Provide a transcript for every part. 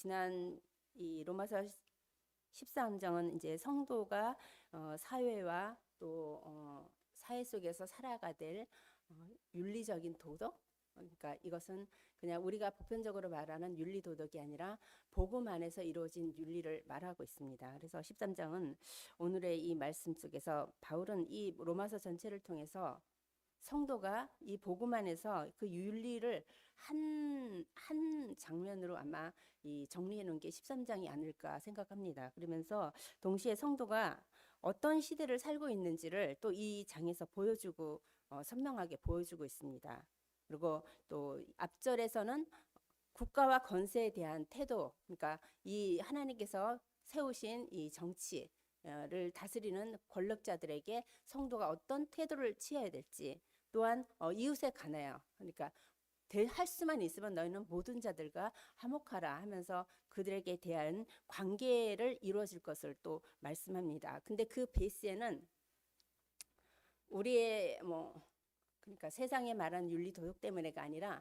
지난 이 로마서 13장은 이제 성도가 사회와 또 사회 속에서 살아가야 될 윤리적인 도덕, 그러니까 이것은 그냥 우리가 보편적으로 말하는 윤리 도덕이 아니라 복음 안에서 이루어진 윤리를 말하고 있습니다. 그래서 13장은 오늘의 이 말씀 속에서 바울은 이 로마서 전체를 통해서 성도가 이 복음 안에서 그 윤리를 한 장면으로 아마 이 정리해 놓은 게 13장이 아닐까 생각합니다. 그러면서 동시에 성도가 어떤 시대를 살고 있는지를 또 이 장에서 보여주고 선명하게 보여주고 있습니다. 그리고 또 앞절에서는 국가와 권세에 대한 태도, 그러니까 이 하나님께서 세우신 이 정치를 다스리는 권력자들에게 성도가 어떤 태도를 취해야 될지, 또한 이웃에 관하여, 그러니까 할 수만 있으면 너희는 모든 자들과 화목하라 하면서 그들에게 대한 관계를 이루어질 것을 또 말씀합니다. 근데 그 베이스에는 우리의 그러니까 세상에 말하는 윤리 도덕 때문에가 아니라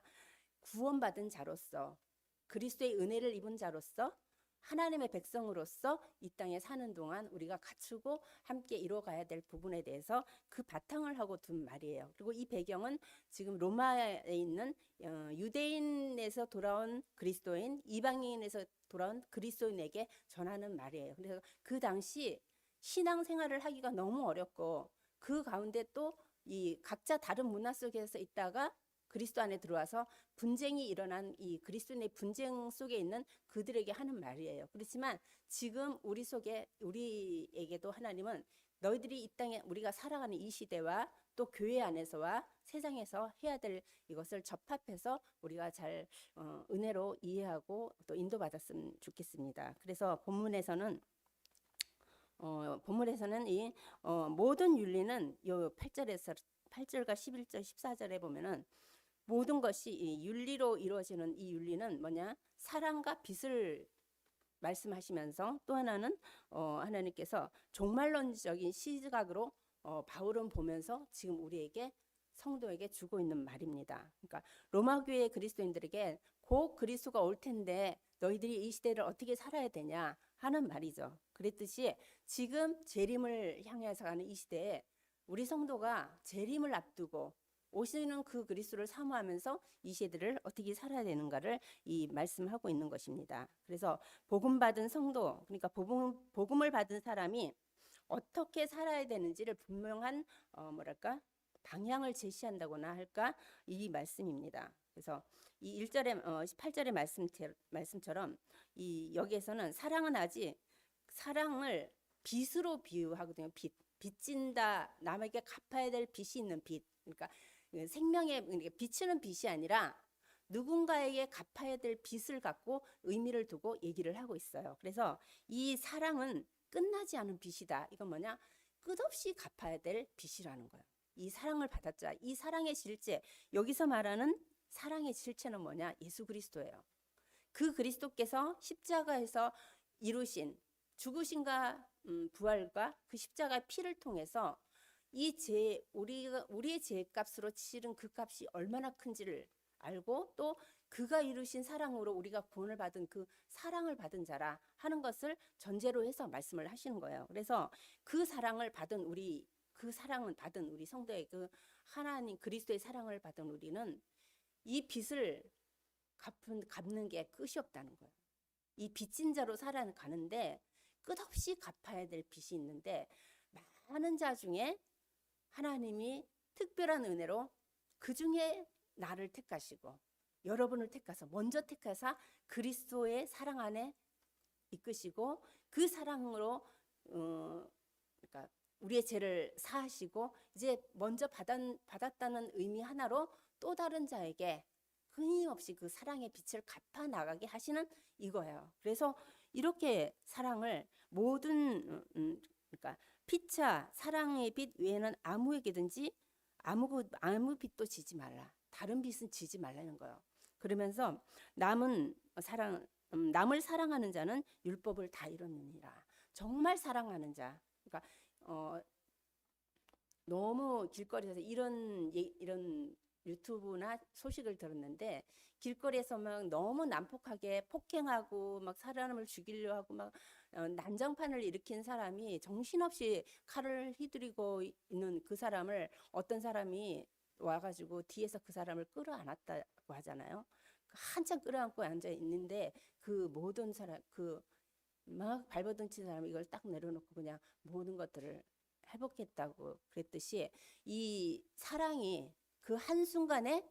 구원받은 자로서, 그리스도의 은혜를 입은 자로서, 하나님의 백성으로서 이 땅에 사는 동안 우리가 갖추고 함께 이뤄가야 될 부분에 대해서 그 바탕을 하고 둔 말이에요. 그리고 이 배경은 지금 로마에 있는 유대인에서 돌아온 그리스도인, 이방인에서 돌아온 그리스도인에게 전하는 말이에요. 그래서 그 당시 신앙생활을 하기가 너무 어렵고, 그 가운데 또 이 각자 다른 문화 속에서 있다가 그리스도 안에 들어와서 분쟁이 일어난 이 그리스도인의 분쟁 속에 있는 그들에게 하는 말이에요. 그렇지만 지금 우리에게도 하나님은 너희들이 이 땅에 우리가 살아가는 이 시대와 또 교회 안에서와 세상에서 해야 될 이것을 접합해서 우리가 잘 은혜로 이해하고 또 인도받았으면 좋겠습니다. 그래서 본문에서는 이 모든 윤리는 요 8절과 11절 14절에 보면은 모든 것이 이 윤리로 이루어지는 이 윤리는 뭐냐? 사랑과 빛을 말씀하시면서 또 하나는 하나님께서 종말론적인 시각으로 바울은 보면서 지금 우리에게 성도에게 주고 있는 말입니다. 그러니까 로마 교회 그리스도인들에게 곧 그리스도가 올 텐데 너희들이 이 시대를 어떻게 살아야 되냐 하는 말이죠. 그랬듯이 지금 재림을 향해서 가는 이 시대에 우리 성도가 재림을 앞두고 오시는 그 그리스도를 사모하면서 이 시대를 어떻게 살아야 되는가를 이 말씀하고 있는 것입니다. 그래서 복음 받은 성도, 그러니까 복음을 받은 사람이 어떻게 살아야 되는지를 분명한 방향을 제시한다거나 할까 이 말씀입니다. 그래서 이 1절에 18절의 말씀처럼 이 여기에서는 사랑을 빛으로 비유하거든요. 빚진다, 남에게 갚아야 될 빚이 있는 빚. 그러니까 생명의 비추는 빛이 아니라 누군가에게 갚아야 될 빚을 갖고 의미를 두고 얘기를 하고 있어요. 그래서 이 사랑은 끝나지 않은 빚이다. 이건 뭐냐? 끝없이 갚아야 될 빚이라는 거예요. 이 사랑을 받았자, 이 사랑의 실제, 여기서 말하는 사랑의 실체는 뭐냐? 예수 그리스도예요. 그 그리스도께서 십자가에서 이루신 죽으신가 부활과 그 십자가의 피를 통해서 우리의 죄값으로 치른 그 값이 얼마나 큰지를 알고 또 그가 이루신 사랑으로 우리가 구원을 받은 그 사랑을 받은 자라 하는 것을 전제로 해서 말씀을 하시는 거예요. 그래서 그 사랑을 받은 우리 성도의 그 하나님 그리스도의 사랑을 받은 우리는 이 빚을 갚는 게 끝이 없다는 거예요. 이 빚진 자로 살아가는데 끝없이 갚아야 될 빚이 있는데 많은 자 중에 하나님이 특별한 은혜로 그 중에 나를 택하시고 여러분을 택하서 먼저 택하사 그리스도의 사랑 안에 이끄시고 그 사랑으로 그러니까 우리의 죄를 사하시고 이제 먼저 받았다는 의미 하나로 또 다른 자에게 끊임없이 그 사랑의 빛을 갚아 나가게 하시는 이거예요. 그래서 이렇게 사랑을 모든 그러니까 피차 사랑의 빛 외에는 아무에게든지 아무 빛도 지지 말라. 다른 빛은 지지 말라는 거예요. 그러면서 남을 사랑하는 자는 율법을 다 이뤘느니라. 정말 사랑하는 자. 그러니까 너무 길거리에서 이런 유튜브나 소식을 들었는데 길거리에서 막 너무 난폭하게 폭행하고 막 사람을 죽이려 하고 막 난장판을 일으킨 사람이 정신없이 칼을 휘두르고 있는 그 사람을 어떤 사람이 와가지고 뒤에서 그 사람을 끌어안았다고 하잖아요. 한참 끌어안고 앉아 있는데 그 모든 사람 그 막 발버둥친 사람이 이걸 딱 내려놓고 그냥 모든 것들을 회복했다고 그랬듯이 이 사랑이 그 한순간에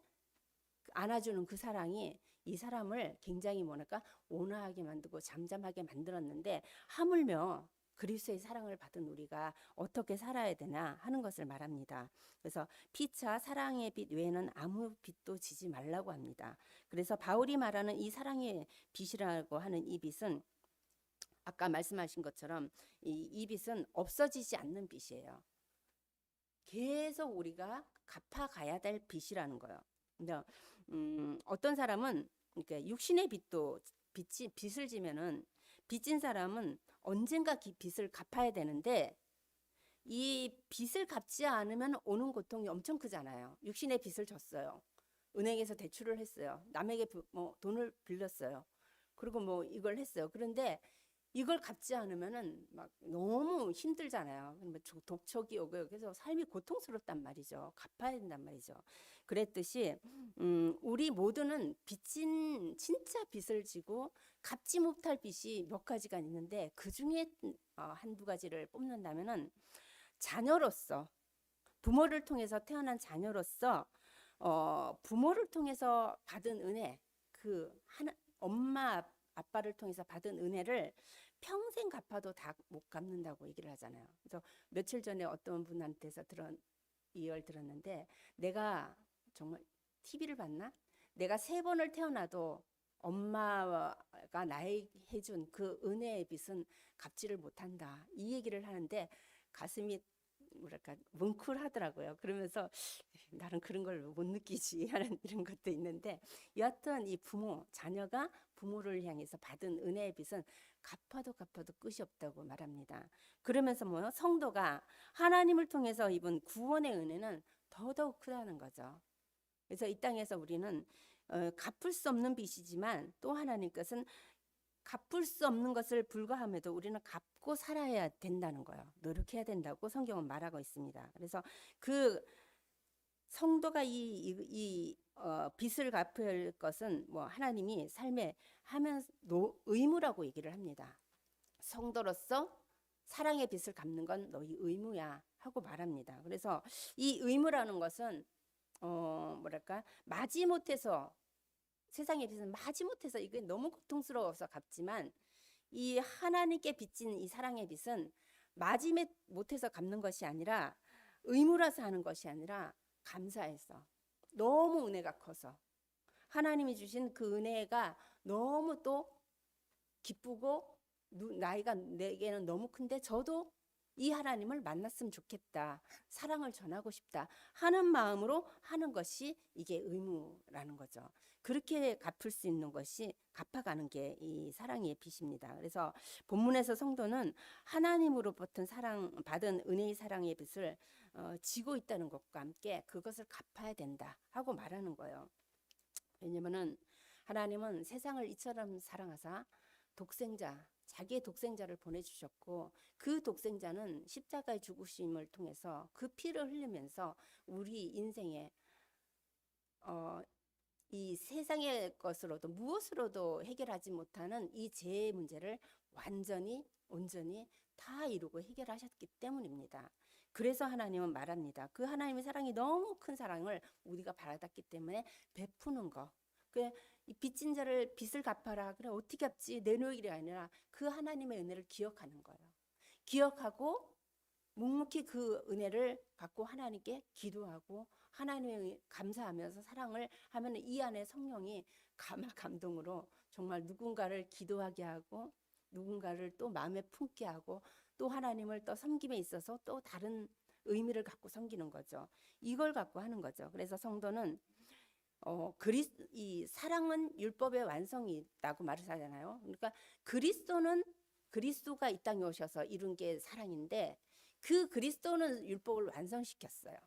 안아주는 그 사랑이 이 사람을 굉장히 뭐랄까 온화하게 만들고 잠잠하게 만들었는데 하물며 그리스도의 사랑을 받은 우리가 어떻게 살아야 되나 하는 것을 말합니다. 그래서 피차 사랑의 빛 외에는 아무 빛도 지지 말라고 합니다. 그래서 바울이 말하는 이 사랑의 빛이라고 하는 이 빛은 아까 말씀하신 것처럼 이 빛은 없어지지 않는 빛이에요. 계속 우리가 갚아가야 될 빛이라는 거예요. 근데 어떤 사람은 이렇게 육신의 빛도 빚을 지면은 빚진 사람은 언젠가 빚을 갚아야 되는데 이 빚을 갚지 않으면 오는 고통이 엄청 크잖아요. 육신의 빚을 졌어요. 은행에서 대출을 했어요. 남에게 뭐 돈을 빌렸어요. 그리고 뭐 이걸 했어요. 그런데 이걸 갚지 않으면은 막 너무 힘들잖아요. 독촉이 오고 그래서 삶이 고통스럽단 말이죠. 갚아야 된단 말이죠. 그랬듯이 우리 모두는 빚진 진짜 빚을 지고 갚지 못할 빚이 몇 가지가 있는데 그 중에 한두 가지를 뽑는다면은 자녀로서 부모를 통해서 태어난 자녀로서 부모를 통해서 받은 은혜 엄마 아빠를 통해서 받은 은혜를 평생 갚아도 다 못 갚는다고 얘기를 하잖아요. 그래서 며칠 전에 어떤 분한테서 이야기를 들었는데 내가 정말 TV를 봤나? 내가 3번을 태어나도 엄마가 나에게 해준 그 은혜의 빚은 갚지를 못한다. 이 얘기를 하는데 가슴이 뭐랄까 뭉클하더라고요. 그러면서 나는 그런 걸 못 느끼지 하는 이런 것도 있는데 여하튼 이 자녀가 부모를 향해서 받은 은혜의 빚은 갚아도 끝이 없다고 말합니다. 그러면서 성도가 하나님을 통해서 입은 구원의 은혜는 더더욱 크다는 거죠. 그래서 이 땅에서 우리는 갚을 수 없는 빚이지만 또 하나님 것은 갚을 수 없는 것을 불가함에도 우리는 갚고 살아야 된다는 거예요. 노력해야 된다고 성경은 말하고 있습니다. 그래서 그 성도가 이 빚을 갚을 것은 하나님이 삶에 하면 의무라고 얘기를 합니다. 성도로서 사랑의 빚을 갚는 건 너희 의무야 하고 말합니다. 그래서 이 의무라는 것은 뭐랄까 마지못해서 세상의 빚은 마지못해서 이게 너무 고통스러워서 갚지만 이 하나님께 빚진 이 사랑의 빚은 마지못해서 갚는 것이 아니라 의무라서 하는 것이 아니라 감사해서 너무 은혜가 커서 하나님이 주신 그 은혜가 너무 또 기쁘고 나이가 내게는 너무 큰데 저도 이 하나님을 만났으면 좋겠다. 사랑을 전하고 싶다 하는 마음으로 하는 것이 이게 의무라는 거죠. 그렇게 갚을 수 있는 것이 갚아가는 게 이 사랑의 빚입니다. 그래서 본문에서 성도는 하나님으로부터 받은 은혜의 사랑의 빚을 지고 있다는 것과 함께 그것을 갚아야 된다 하고 말하는 거예요. 왜냐면은 하나님은 세상을 이처럼 사랑하사 자기의 독생자를 보내주셨고 그 독생자는 십자가의 죽으심을 통해서 그 피를 흘리면서 우리 인생에 이 세상의 것으로도 무엇으로도 해결하지 못하는 이 죄의 문제를 온전히 다 이루고 해결하셨기 때문입니다. 그래서 하나님은 말합니다. 그 하나님의 사랑이 너무 큰 사랑을 우리가 받았기 때문에 베푸는 거. 이 빚진 자를 빚을 갚아라. 그래 어떻게 갚지? 내 노력이 아니라 그 하나님의 은혜를 기억하는 거예요. 기억하고 묵묵히 그 은혜를 받고 하나님께 기도하고 하나님의 감사하면서 사랑을 하면 이 안에 성령이 감동으로 정말 누군가를 기도하게 하고 누군가를 또 마음에 품게 하고 또 하나님을 또 섬김에 있어서 또 다른 의미를 갖고 섬기는 거죠. 이걸 갖고 하는 거죠. 그래서 성도는 이 사랑은 율법의 완성이 있다고 말을 하잖아요. 그러니까 그리스도가 이 땅에 오셔서 이룬 게 사랑인데 그 그리스도는 율법을 완성시켰어요.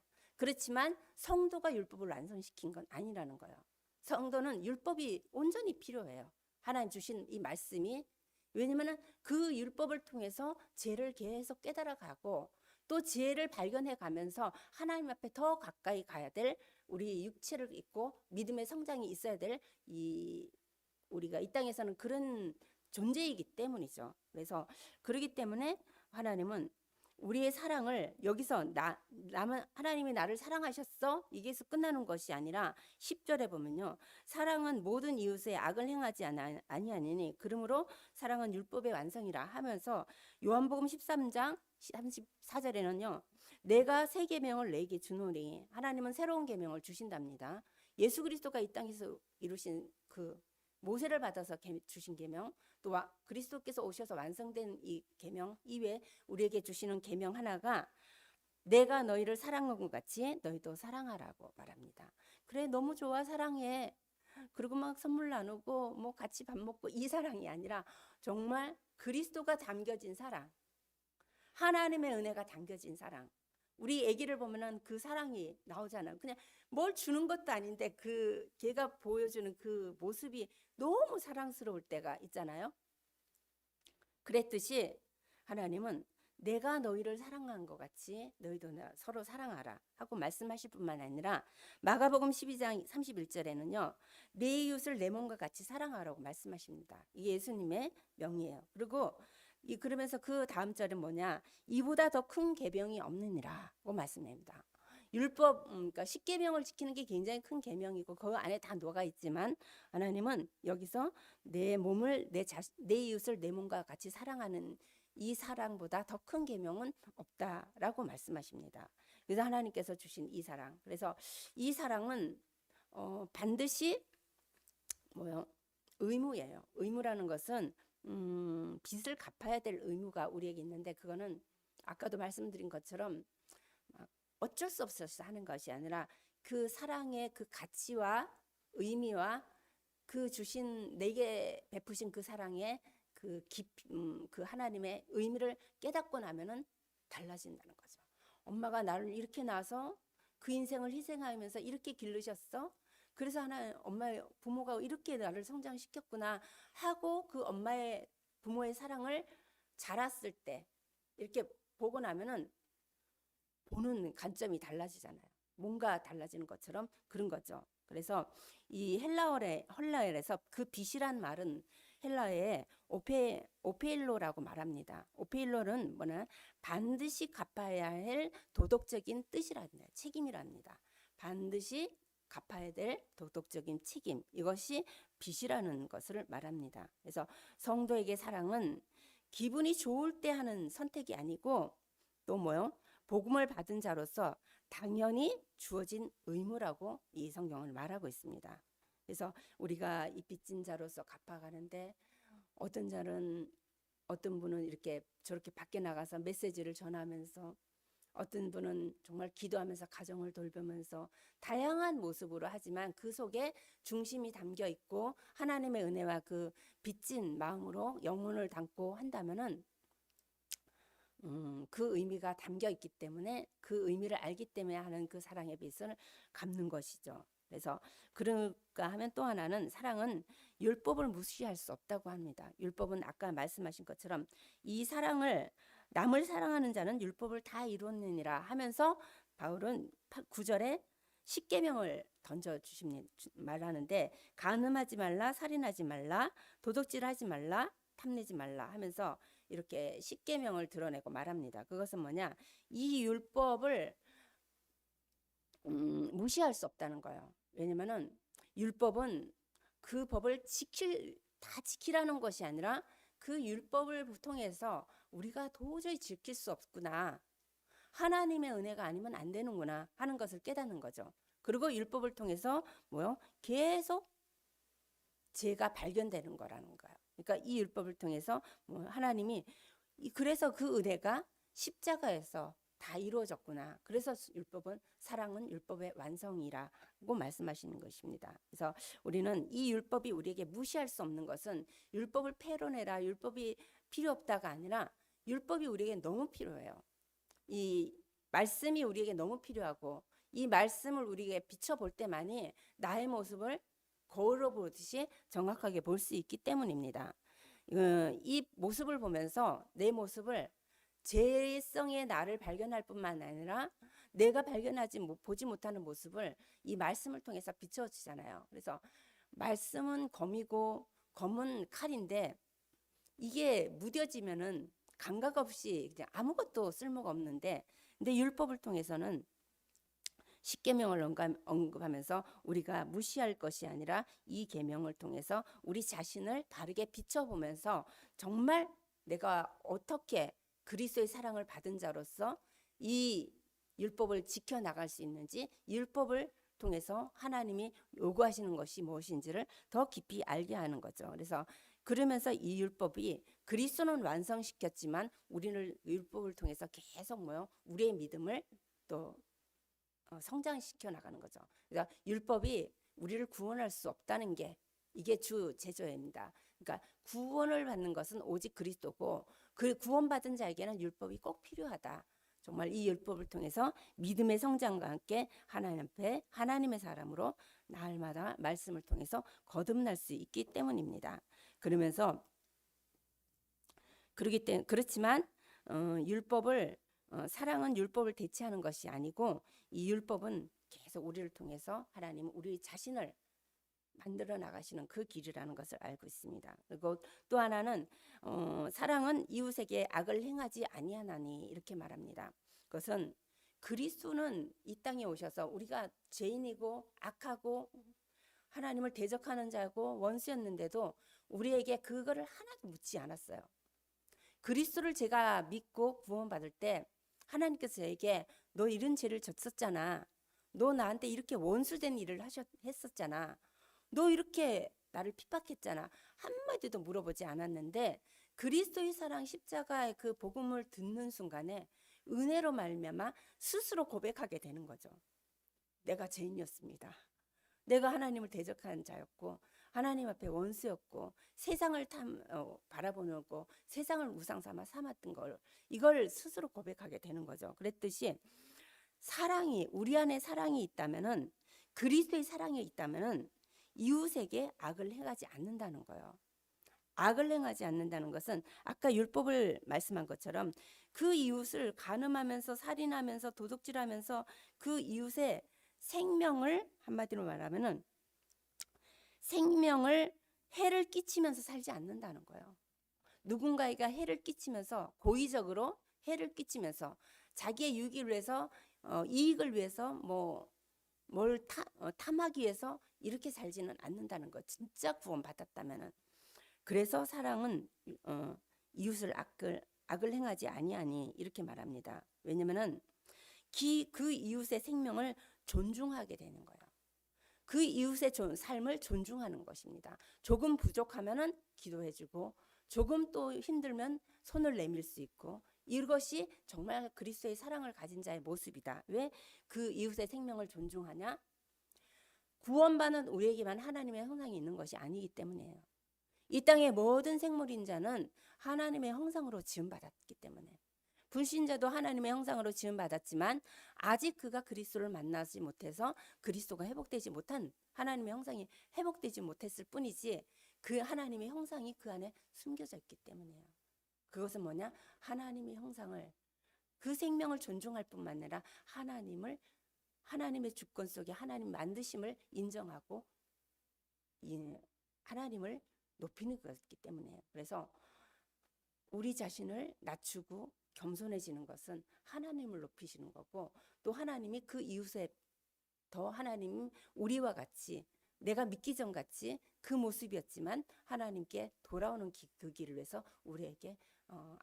그렇지만 성도가 율법을 완성시킨 건 아니라는 거예요. 성도는 율법이 온전히 필요해요. 하나님 주신 이 말씀이. 왜냐하면 그 율법을 통해서 죄를 계속 깨달아가고 또 죄를 발견해 가면서 하나님 앞에 더 가까이 가야 될 우리 육체를 입고 믿음의 성장이 있어야 될 우리가 이 땅에서는 그런 존재이기 때문이죠. 그래서 그러기 때문에 하나님은 우리의 사랑을 여기서 하나님이 나를 사랑하셨어? 이게서 끝나는 것이 아니라 10절에 보면요. 사랑은 모든 이웃의 악을 행하지 아니하니 그러므로 사랑은 율법의 완성이라 하면서 요한복음 13장 34절에는요. 내가 새 계명을 내게 주노니 하나님은 새로운 계명을 주신답니다. 예수 그리스도가 이 땅에서 이루신 그 모세를 받아서 주신 계명, 또 그리스도께서 오셔서 완성된 이 계명 이외에 우리에게 주시는 계명 하나가 내가 너희를 사랑한 것 같이 너희도 사랑하라고 말합니다. 그래 너무 좋아 사랑해. 그리고 막 선물 나누고 뭐 같이 밥 먹고 이 사랑이 아니라 정말 그리스도가 담겨진 사랑, 하나님의 은혜가 담겨진 사랑. 우리 아기를 보면은 그 사랑이 나오잖아요. 그냥 뭘 주는 것도 아닌데 걔가 보여주는 그 모습이 너무 사랑스러울 때가 있잖아요. 그랬듯이 하나님은 내가 너희를 사랑한 것 같이 너희도 서로 사랑하라 하고 말씀하실 뿐만 아니라 마가복음 12장 31절에는요. 내 이웃을 내 몸과 같이 사랑하라고 말씀하십니다. 이게 예수님의 명이에요. 그리고 그러면서 그 다음 절은 뭐냐? 이보다 더 큰 계명이 없느니라고 말씀합니다. 율법, 그러니까 10계명을 지키는 게 굉장히 큰 계명이고 그 안에 다 녹아 있지만 하나님은 여기서 내 이웃을 내 몸과 같이 사랑하는 이 사랑보다 더 큰 계명은 없다라고 말씀하십니다. 그래서 하나님께서 주신 이 사랑. 그래서 이 사랑은 반드시 의무예요. 의무라는 것은 빚을 갚아야 될 의무가 우리에게 있는데 그거는 아까도 말씀드린 것처럼 어쩔 수 없어서 하는 것이 아니라 그 사랑의 그 가치와 의미와 내게 베푸신 그 사랑의 그 하나님의 의미를 깨닫고 나면은 달라진다는 거죠. 엄마가 나를 이렇게 낳아서 그 인생을 희생하면서 이렇게 기르셨어. 그래서 엄마의 부모가 이렇게 나를 성장시켰구나 하고 그 부모의 사랑을 자랐을 때 이렇게 보고 나면은 보는 관점이 달라지잖아요. 뭔가 달라지는 것처럼 그런 거죠. 그래서 이 헬라어에서 그 빚이란 말은 헬라어에 오페일로라고 말합니다. 오페일로는 뭐냐? 반드시 갚아야 할 도덕적인 뜻이랍니다. 책임이랍니다. 반드시 갚아야 될 도덕적인 책임. 이것이 빚이라는 것을 말합니다. 그래서 성도에게 사랑은 기분이 좋을 때 하는 선택이 아니고 또 뭐요? 복음을 받은 자로서 당연히 주어진 의무라고 이 성경을 말하고 있습니다. 그래서 우리가 이 빚진 자로서 갚아가는데 어떤 분은 이렇게 저렇게 밖에 나가서 메시지를 전하면서 어떤 분은 정말 기도하면서 가정을 돌보면서 다양한 모습으로 하지만 그 속에 중심이 담겨 있고 하나님의 은혜와 그 빚진 마음으로 영혼을 담고 한다면은 그 의미가 담겨 있기 때문에 그 의미를 알기 때문에 하는 그 사랑의 빚을 갚는 것이죠. 그래서 그런가 하면 또 하나는 사랑은 율법을 무시할 수 없다고 합니다. 율법은 아까 말씀하신 것처럼 이 사랑을 남을 사랑하는 자는 율법을 다 이루었느니라 하면서 바울은 9절에 10계명을 말하는데 간음하지 말라, 살인하지 말라, 도둑질하지 말라, 탐내지 말라 하면서 이렇게 10계명을 드러내고 말합니다. 그것은 뭐냐? 이 율법을 무시할 수 없다는 거예요. 왜냐면은 율법은 그 법을 다 지키라는 것이 아니라 그 율법을 통해서 우리가 도저히 지킬 수 없구나. 하나님의 은혜가 아니면 안 되는구나 하는 것을 깨닫는 거죠. 그리고 율법을 통해서 계속 죄가 발견되는 거라는 거예요. 그러니까 이 율법을 통해서 하나님이 그래서 그 은혜가 십자가에서 다 이루어졌구나. 그래서 사랑은 율법의 완성이라고 말씀하시는 것입니다. 그래서 우리는 이 율법이 우리에게 무시할 수 없는 것은 율법을 폐로내라, 율법이 필요 없다가 아니라 율법이 우리에게 너무 필요해요. 이 말씀이 우리에게 너무 필요하고 이 말씀을 우리에게 비춰볼 때만이 나의 모습을 거울로 보듯이 정확하게 볼 수 있기 때문입니다. 이 모습을 보면서 내 모습을 죄성의 나를 발견할 뿐만 아니라 내가 보지 못하는 모습을 이 말씀을 통해서 비춰주잖아요. 그래서 말씀은 검이고 검은 칼인데 이게 무뎌지면은 감각 없이 그냥 아무것도 쓸모가 없는데, 근데 율법을 통해서는 십계명을 언급하면서 우리가 무시할 것이 아니라 이 계명을 통해서 우리 자신을 바르게 비춰보면서 정말 내가 어떻게 그리스도의 사랑을 받은 자로서 이 율법을 지켜나갈 수 있는지, 율법을 통해서 하나님이 요구하시는 것이 무엇인지를 더 깊이 알게 하는 거죠. 그래서 그러면서 이 율법이 그리스도는 완성시켰지만 우리는 율법을 통해서 계속 우리의 믿음을 또 성장시켜 나가는 거죠. 그러니까 율법이 우리를 구원할 수 없다는 게 이게 주 제조입니다. 그러니까 구원을 받는 것은 오직 그리스도고 그 구원받은 자에게는 율법이 꼭 필요하다. 정말 이 율법을 통해서 믿음의 성장과 함께 하나님 앞에 하나님의 사람으로 날마다 말씀을 통해서 거듭날 수 있기 때문입니다. 그러면서 그렇지만 사랑은 율법을 대체하는 것이 아니고 이 율법은 계속 우리를 통해서 하나님은 우리 자신을 만들어 나가시는 그 길이라는 것을 알고 있습니다. 그리고 또 하나는 사랑은 이웃에게 악을 행하지 아니하나니 이렇게 말합니다. 그것은 그리스도는 이 땅에 오셔서 우리가 죄인이고 악하고 하나님을 대적하는 자고 원수였는데도 우리에게 그거를 하나도 묻지 않았어요. 그리스도를 제가 믿고 구원받을 때 하나님께서 저에게 너 이런 죄를 졌었잖아. 너 나한테 이렇게 원수된 일을 했었잖아. 너 이렇게 나를 핍박했잖아. 한마디도 물어보지 않았는데 그리스도의 사랑 십자가의 그 복음을 듣는 순간에 은혜로 말미암아 스스로 고백하게 되는 거죠. 내가 죄인이었습니다. 내가 하나님을 대적한 자였고 하나님 앞에 원수였고 세상을 바라보는 거, 세상을 우상 삼았던 걸 이걸 스스로 고백하게 되는 거죠. 그랬듯이 우리 안에 사랑이 있다면은 그리스도의 사랑이 있다면은 이웃에게 악을 행하지 않는다는 거예요. 악을 행하지 않는다는 것은 아까 율법을 말씀한 것처럼 그 이웃을 간음하면서 살인하면서 도둑질하면서 그 이웃의 생명을 한마디로 말하면은 생명을 해를 끼치면서 살지 않는다는 거예요. 누군가에게 해를 끼치면서 고의적으로 해를 끼치면서 자기의 유익을 위해서 이익을 위해서 뭘 탐하기 위해서 이렇게 살지는 않는다는 것. 진짜 구원받았다면은. 그래서 사랑은 이웃을 악을 행하지 아니하니 이렇게 말합니다. 왜냐면은 그 이웃의 생명을 존중하게 되는 거예요. 그 이웃의 삶을 존중하는 것입니다. 조금 부족하면은 기도해주고 조금 또 힘들면 손을 내밀 수 있고 이것이 정말 그리스도의 사랑을 가진 자의 모습이다. 왜 그 이웃의 생명을 존중하냐? 구원받는 우리에게만 하나님의 형상이 있는 것이 아니기 때문이에요. 이 땅의 모든 생물인 자는 하나님의 형상으로 지음받았기 때문에 불신자도 하나님의 형상으로 지음받았지만 아직 그가 그리스도를 만나지 못해서 그리스도가 회복되지 못한 하나님의 형상이 회복되지 못했을 뿐이지 그 하나님의 형상이 그 안에 숨겨져 있기 때문이에요. 그것은 뭐냐? 하나님의 형상을 그 생명을 존중할 뿐만 아니라 하나님의 주권 속에 하나님 만드심을 인정하고 하나님을 높이는 것이기 때문이에요. 그래서 우리 자신을 낮추고 겸손해지는 것은 하나님을 높이시는 거고 또 하나님이 그 이웃에 더 하나님 우리와 같이 내가 믿기 전 같이 그 모습이었지만 하나님께 돌아오는 그 길을 위해서 우리에게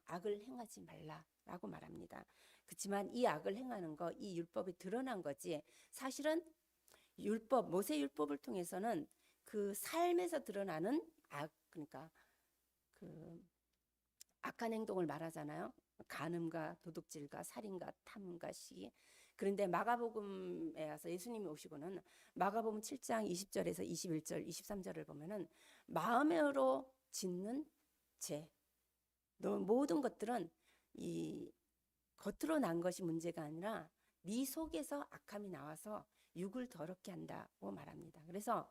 악을 행하지 말라라고 말합니다. 그렇지만 이 악을 행하는 거, 이 율법이 드러난 거지 사실은 모세 율법을 통해서는 그 삶에서 드러나는 그러니까 그 악한 행동을 말하잖아요. 간음과 도둑질과 살인과 탐과 시기. 그런데 마가복음에 와서 예수님이 오시고는 마가복음 7장 20절에서 21절, 23절을 보면은 마음으로 짓는 죄, 모든 것들은 이 겉으로 난 것이 문제가 아니라 네 속에서 악함이 나와서 육을 더럽게 한다고 말합니다. 그래서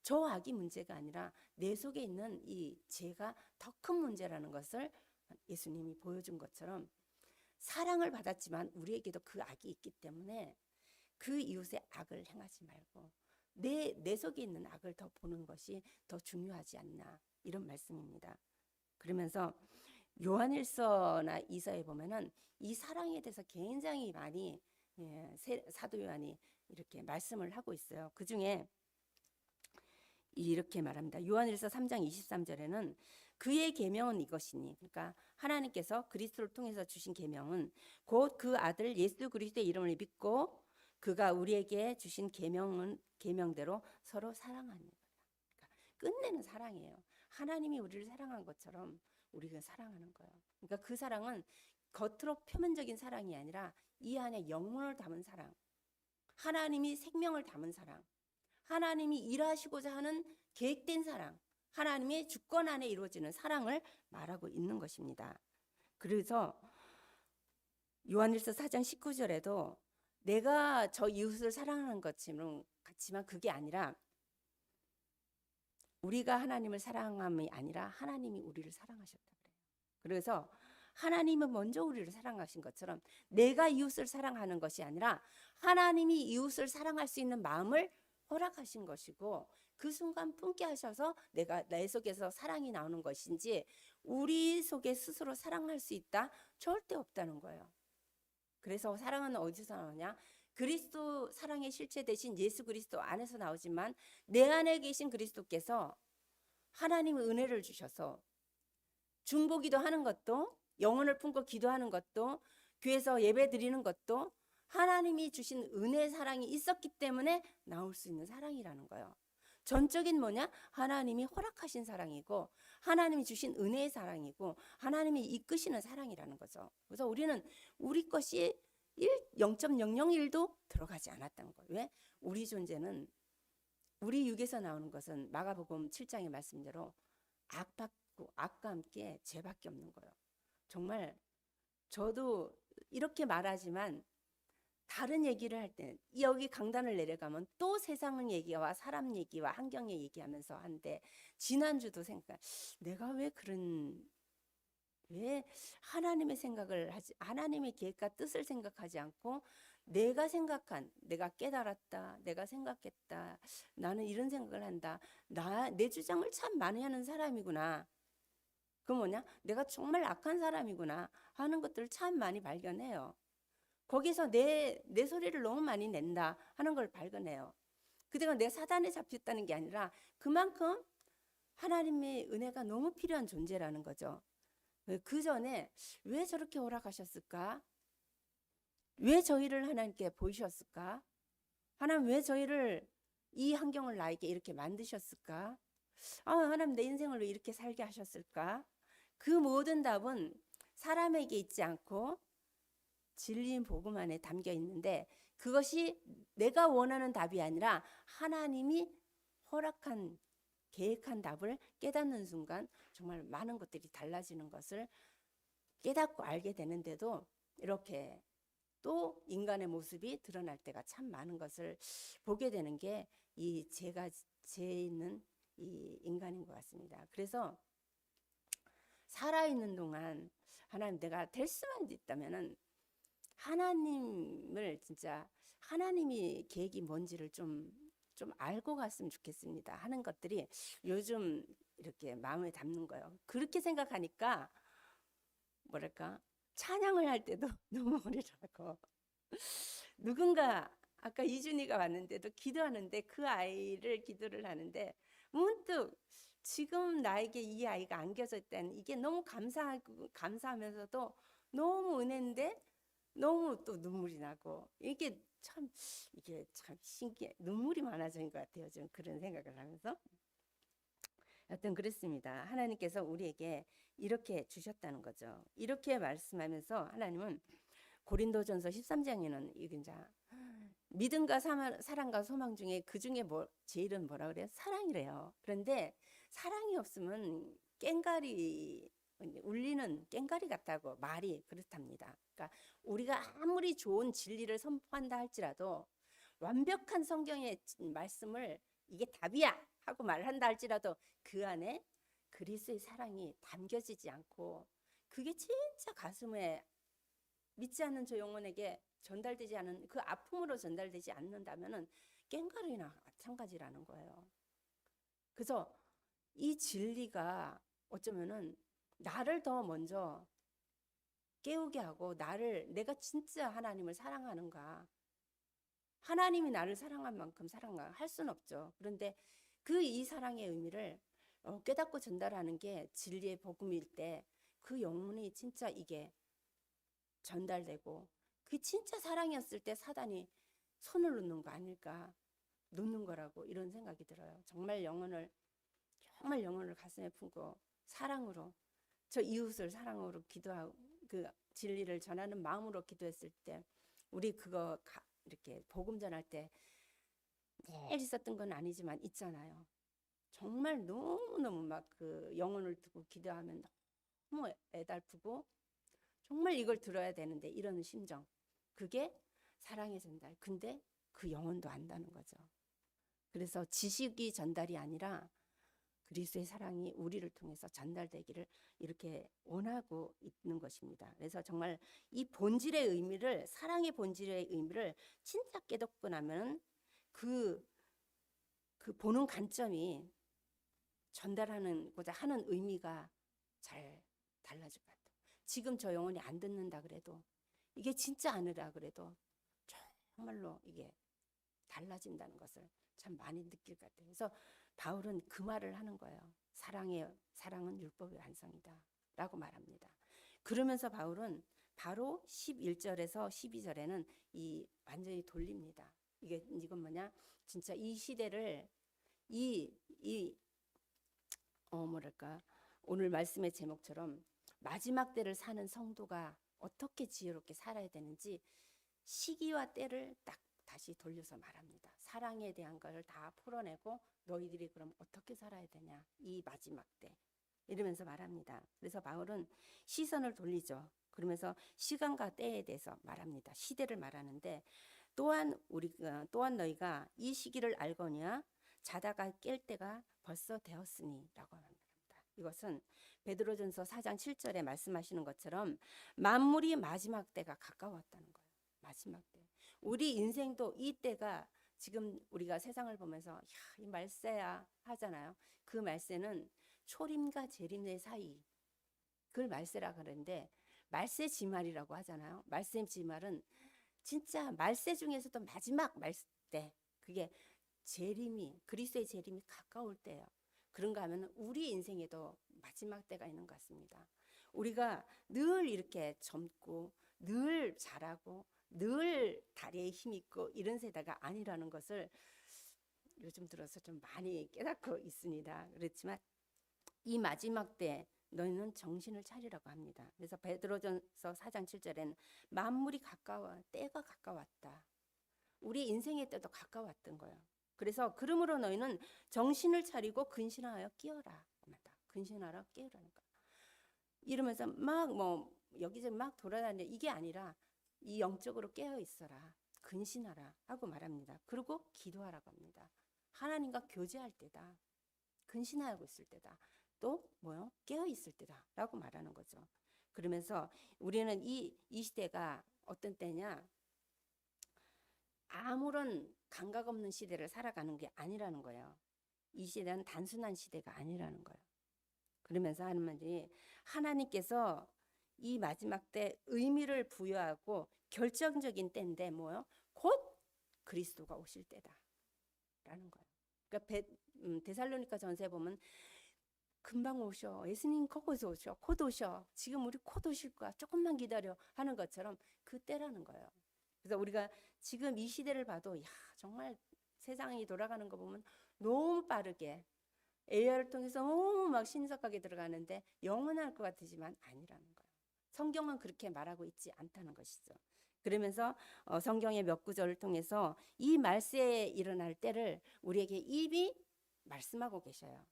저 악이 문제가 아니라 내 속에 있는 이 죄가 더 큰 문제라는 것을 예수님이 보여준 것처럼 사랑을 받았지만 우리에게도 그 악이 있기 때문에 그 이웃의 악을 행하지 말고 내 속에 있는 악을 더 보는 것이 더 중요하지 않나, 이런 말씀입니다. 그러면서 요한일서나 이서에 보면은 이 사랑에 대해서 굉장히 많이 사도 요한이 이렇게 말씀을 하고 있어요. 그 중에 이렇게 말합니다. 요한일서 3장 23절에는 그의 계명은 이것이니, 그러니까 하나님께서 그리스도를 통해서 주신 계명은 곧 그 아들 예수 그리스도의 이름을 믿고 그가 우리에게 주신 계명대로 서로 사랑하는 거예요. 그러니까 끝내는 사랑이에요. 하나님이 우리를 사랑한 것처럼 우리가 사랑하는 거예요. 그러니까 그 사랑은 겉으로 표면적인 사랑이 아니라 이 안에 영혼을 담은 사랑, 하나님이 생명을 담은 사랑, 하나님이 일하시고자 하는 계획된 사랑, 하나님의 주권 안에 이루어지는 사랑을 말하고 있는 것입니다. 그래서 요한일서 4장 19절에도 내가 저 이웃을 사랑하는 것처럼 같지만 그게 아니라 우리가 하나님을 사랑함이 아니라 하나님이 우리를 사랑하셨다 그래요. 그래서 하나님은 먼저 우리를 사랑하신 것처럼 내가 이웃을 사랑하는 것이 아니라 하나님이 이웃을 사랑할 수 있는 마음을 허락하신 것이고 그 순간 품게 하셔서 내가 내 속에서 사랑이 나오는 것인지 우리 속에 스스로 사랑할 수 있다? 절대 없다는 거예요. 그래서 사랑은 어디서 나오냐? 그리스도 사랑의 실체 대신 예수 그리스도 안에서 나오지만 내 안에 계신 그리스도께서 하나님의 은혜를 주셔서 중보기도 하는 것도, 영혼을 품고 기도하는 것도, 교회에서 예배 드리는 것도 하나님이 주신 은혜 사랑이 있었기 때문에 나올 수 있는 사랑이라는 거예요. 전적인 뭐냐? 하나님이 허락하신 사랑이고 하나님이 주신 은혜의 사랑이고 하나님이 이끄시는 사랑이라는 거죠. 그래서 우리는 우리 것이 0.001도 들어가지 않았다는 거예요. 왜? 우리 존재는, 우리 육에서 나오는 것은 마가복음 7장의 말씀대로 악과 함께 죄밖에 없는 거예요. 정말 저도 이렇게 말하지만 다른 얘기를 할 때는 여기 강단을 내려가면 또 세상 얘기와 사람 얘기와 환경의 얘기하면서 하는데 지난주도 내가 왜 하나님의 생각을 하지, 하나님의 계획과 뜻을 생각하지 않고 내가 깨달았다, 내가 생각했다, 나는 이런 생각을 한다, 내 주장을 참 많이 하는 사람이구나, 그 뭐냐, 내가 정말 악한 사람이구나 하는 것들을 참 많이 발견해요. 거기서 내 소리를 너무 많이 낸다 하는 걸 발견해요. 그때가 내가 사단에 잡혔다는 게 아니라 그만큼 하나님의 은혜가 너무 필요한 존재라는 거죠. 그 전에 왜 저렇게 허락하셨을까? 왜 저희를 하나님께 보이셨을까? 하나님 왜 저희를, 이 환경을 나에게 이렇게 만드셨을까? 하나님 내 인생을 왜 이렇게 살게 하셨을까? 그 모든 답은 사람에게 있지 않고 진리인 복음 안에 담겨 있는데 그것이 내가 원하는 답이 아니라 하나님이 허락한 계획한 답을 깨닫는 순간 정말 많은 것들이 달라지는 것을 깨닫고 알게 되는데도 이렇게 또 인간의 모습이 드러날 때가 참 많은 것을 보게 되는 게 이 죄 있는 이 인간인 것 같습니다. 그래서 살아있는 동안 하나님 내가 될 수만 있다면은 하나님을 진짜 하나님이 계획이 뭔지를 좀 알고 갔으면 좋겠습니다 하는 것들이 요즘 이렇게 마음에 담는 거예요. 그렇게 생각하니까 뭐랄까 찬양을 할 때도 너무 어리더라고. 누군가 아까 이준이가 왔는데도 기도하는데 그 아이를 기도를 하는데 문득 지금 나에게 이 아이가 안겨졌다는 이게 너무 감사하면서도 너무 은혜인데 너무 또 눈물이 나고 이게 참 신기해. 눈물이 많아진 것 같아요. 좀 그런 생각을 하면서. 여튼 그렇습니다. 하나님께서 우리에게 이렇게 주셨다는 거죠. 이렇게 말씀하면서 하나님은 고린도전서 13장에는 이제 믿음과 사랑과 소망 중에 그 중에 제일은 뭐라 그래요? 사랑이래요. 그런데 사랑이 없으면 꽹가리 울리는 진리는 꽹과리 같다고 말이 그렇답니다. 그러니까 우리가 아무리 좋은 진리를 선포한다 할지라도 완벽한 성경의 말씀을 이게 답이야 하고 말한다 할지라도 그 안에 그리스도의 사랑이 담겨지지 않고 그게 진짜 가슴에 믿지 않는 저 영혼에게 전달되지 않은 그 아픔으로 전달되지 않는다면은 꽹과리나 마찬가지라는 거예요. 그래서 이 진리가 어쩌면은 나를 더 먼저 깨우게 하고 내가 진짜 하나님을 사랑하는가, 하나님이 나를 사랑한 만큼 사랑할 수는 없죠. 그런데 이 사랑의 의미를 깨닫고 전달하는 게 진리의 복음일 때 그 영혼이 진짜 이게 전달되고 그게 진짜 사랑이었을 때 사단이 손을 놓는 거 아닐까, 놓는 거라고 이런 생각이 들어요. 정말 영혼을 가슴에 품고 사랑으로 저 이웃을 사랑으로 기도하고 그 진리를 전하는 마음으로 기도했을 때 우리 그거 이렇게 복음 전할 때 매일 있었던 건 아니지만 있잖아요. 정말 너무너무 막 그 영혼을 두고 기도하면 너무 애달프고 정말 이걸 들어야 되는데 이런 심정, 그게 사랑의 전달. 근데 그 영혼도 안다는 거죠. 그래서 지식이 전달이 아니라 그리스도의 사랑이 우리를 통해서 전달되기를 이렇게 원하고 있는 것입니다. 그래서 정말 이 본질의 의미를, 사랑의 본질의 의미를 진짜 깨닫고 나면 그 보는 관점이 전달하는고자 하는 의미가 잘 달라질 것 같아요. 지금 저 영혼이 안 듣는다 그래도, 이게 진짜 아니라 그래도 정말로 이게 달라진다는 것을 참 많이 느낄 것 같아요. 그래서 바울은 그 말을 하는 거예요. 사랑은 율법의 완성이다 라고 말합니다. 그러면서 바울은 바로 11절에서 12절에는 완전히 돌립니다. 이건 뭐냐, 진짜 이 시대를 뭐랄까, 오늘 말씀의 제목처럼 마지막 때를 사는 성도가 어떻게 지혜롭게 살아야 되는지 시기와 때를 딱 다시 돌려서 말합니다. 사랑에 대한 걸 다 풀어내고 너희들이 그럼 어떻게 살아야 되냐, 이 마지막 때, 이러면서 말합니다. 그래서 바울은 시선을 돌리죠. 그러면서 시간과 때에 대해서 말합니다. 시대를 말하는데 또한 너희가 이 시기를 알거니와 자다가 깰 때가 벌써 되었으니 라고 합니다. 이것은 베드로전서 4장 7절에 말씀하시는 것처럼 만물이 마지막 때가 가까웠다는 거예요. 마지막 때. 우리 인생도 이 때가 지금 우리가 세상을 보면서 이 말세야 하잖아요. 그 말세는 초림과 재림의 사이, 그걸 말세라 그러는데 말세 지말이라고 하잖아요. 말세 지말은 진짜 말세 중에서도 마지막 말세, 그게 그리스도의 재림이 가까울 때예요. 그런가 하면 우리 인생에도 마지막 때가 있는 것 같습니다. 우리가 늘 이렇게 젊고 늘 잘하고 늘 다리에 힘 있고 이런 세대가 아니라는 것을 요즘 들어서 좀 많이 깨닫고 있습니다. 그렇지만 이 마지막 때 너희는 정신을 차리라고 합니다. 그래서 베드로전서 4장 7절에는 만물이 때가 가까웠다. 우리 인생의 때도 가까웠던 거예요. 그래서 그러므로 너희는 정신을 차리고 근신하여 깨어라. 근신하라, 깨어라니까. 이러면서 여기저기 막 돌아다니는 이게 아니라 이 영적으로 깨어 있어라, 근신하라 하고 말합니다. 그리고 기도하라고 합니다. 하나님과 교제할 때다, 근신하고 있을 때다, 또 깨어 있을 때다 라고 말하는 거죠. 그러면서 우리는 이 시대가 어떤 때냐, 아무런 감각 없는 시대를 살아가는 게 아니라는 거예요. 이 시대는 단순한 시대가 아니라는 거예요. 그러면서 하는 말이, 하나님께서 이 마지막 때 의미를 부여하고 결정적인 때인데 곧 그리스도가 오실 때다 라는 거예요. 그러니까 데살로니가 전서에 보면 금방 오셔, 예수님 거기서 오셔, 곧 오셔, 지금 우리 곧 오실 거야, 조금만 기다려 하는 것처럼 그 때라는 거예요. 그래서 우리가 지금 이 시대를 봐도 정말 세상이 돌아가는 거 보면 너무 빠르게 AI를 통해서 너무 막 신속하게 들어가는데 영원할 것 같지만 아니라는 거예요. 성경은 그렇게 말하고 있지 않다는 것이죠. 그러면서 성경의 몇 구절을 통해서 이 말세에 일어날 때를 우리에게 이미 말씀하고 계셔요.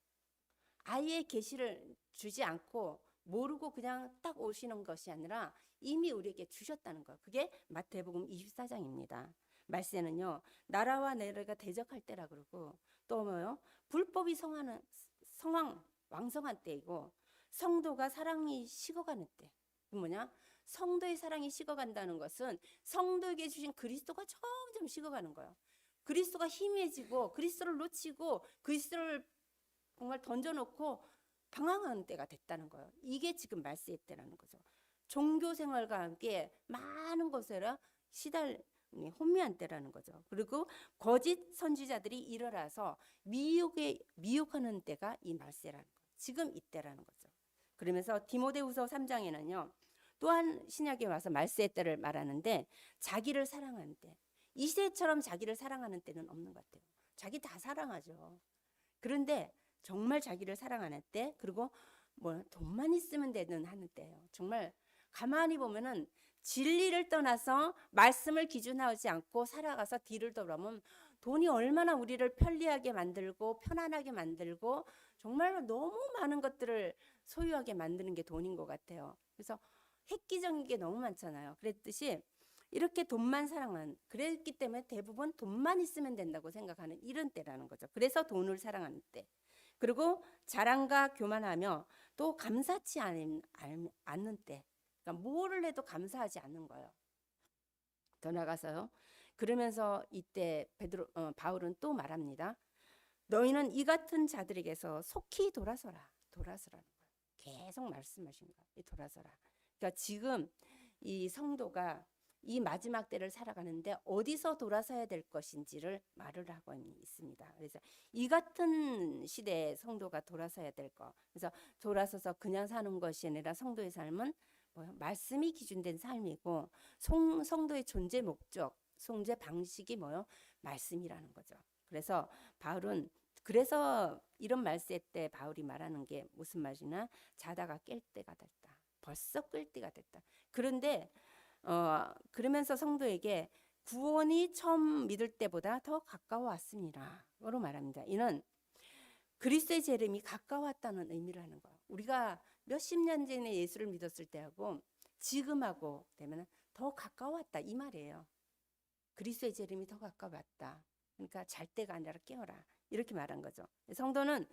아예 계시를 주지 않고 모르고 그냥 딱 오시는 것이 아니라 이미 우리에게 주셨다는 거예요. 그게 마태복음 24장입니다. 말세는요, 나라와 나라가 대적할 때라 그러고, 또 뭐요? 불법이 성황 왕성한 때이고, 성도가 사랑이 식어가는 때. 뭐냐? 성도의 사랑이 식어간다는 것은 성도에게 주신 그리스도가 점점 식어가는 거예요. 그리스도가 희미해지고 그리스도를 놓치고 그리스도를 정말 던져놓고 방황하는 때가 됐다는 거예요. 이게 지금 말세의 때라는 거죠. 종교 생활과 함께 많은 것에 혼미한 때라는 거죠. 그리고 거짓 선지자들이 일어나서 미혹하는 때가 이 말세라는 거예요. 지금 이때라는 거죠. 그러면서 디모데후서 3장에는요. 또한 신약에 와서 말세의 때를 말하는데 자기를 사랑하는 때. 이 시대처럼 자기를 사랑하는 때는 없는 것 같아요. 자기 다 사랑하죠. 그런데 정말 자기를 사랑하는 때, 그리고 뭐 돈만 있으면 되는 하는 때예요. 정말 가만히 보면은 진리를 떠나서 말씀을 기준하지 않고 살아가서 뒤를 돌아보면 돈이 얼마나 우리를 편리하게 만들고 편안하게 만들고 정말 너무 많은 것들을 소유하게 만드는 게 돈인 것 같아요. 그래서 획기적인 게 너무 많잖아요. 그랬듯이 이렇게 돈만 사랑하는, 그랬기 때문에 대부분 돈만 있으면 된다고 생각하는 이런 때라는 거죠. 그래서 돈을 사랑하는 때. 그리고 자랑과 교만하며 또 감사치 않는 때. 그러니까 뭐를 해도 감사하지 않는 거예요. 더 나가서요. 그러면서 이때 바울은 또 말합니다. 너희는 이 같은 자들에게서 속히 돌아서라. 돌아서라는 거예요. 계속 말씀하신 거예요. 돌아서라. 그러니까 지금 이 성도가 이 마지막 때를 살아가는데 어디서 돌아서야 될 것인지를 말을 하고 있습니다. 그래서 이 같은 시대에 성도가 돌아서야 될 것. 그래서 돌아서서 그냥 사는 것이 아니라 성도의 삶은 말씀이 기준된 삶이고 성도의 존재 목적, 존재 방식이 말씀이라는 거죠. 그래서 바울은 그래서 이런 말세 때 바울이 말하는 게 무슨 말이냐? 자다가 깰 때가 됐다. 벌써 깰 때가 됐다. 그런데 그러면서 성도에게 구원이 처음 믿을 때보다 더 가까워 왔습니다. 라고 말합니다. 이는 그리스도의 재림이 가까웠다는 의미를 하는 거예요. 우리가 몇십 년 전에 예수를 믿었을 때하고 지금하고 되면 더 가까웠다 이 말이에요. 그리스도의 재림이 더 가까웠다. 그러니까 잘 때가 아니라 깨어라. 이렇게 말한 거죠. 성도는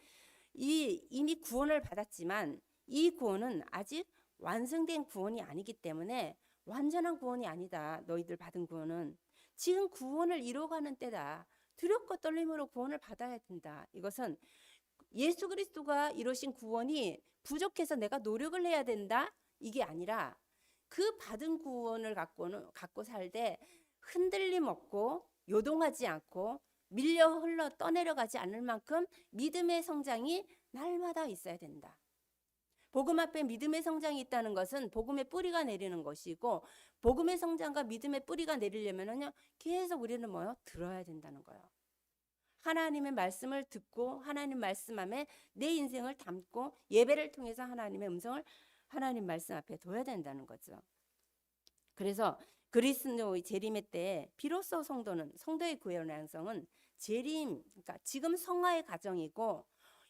이미 구원을 받았지만 이 구원은 아직 완성된 구원이 아니기 때문에 완전한 구원이 아니다. 너희들 받은 구원은 지금 구원을 이뤄가는 때다. 두렵고 떨림으로 구원을 받아야 된다. 이것은 예수 그리스도가 이루신 구원이 부족해서 내가 노력을 해야 된다. 이게 아니라 그 받은 구원을 갖고 살되 흔들림 없고 요동하지 않고 밀려 흘러 떠내려가지 않을 만큼 믿음의 성장이 날마다 있어야 된다. 복음 앞에 믿음의 성장이 있다는 것은 복음의 뿌리가 내리는 것이고 복음의 성장과 믿음의 뿌리가 내리려면은요 계속 우리는 들어야 된다는 거예요. 하나님의 말씀을 듣고 하나님 말씀 안에 내 인생을 담고 예배를 통해서 하나님의 음성을 하나님 말씀 앞에 둬야 된다는 거죠. 그래서 그리스도의 재림의 때 비로소 성도의 구원의 완성은 재림, 그러니까 지금 성화의 과정이고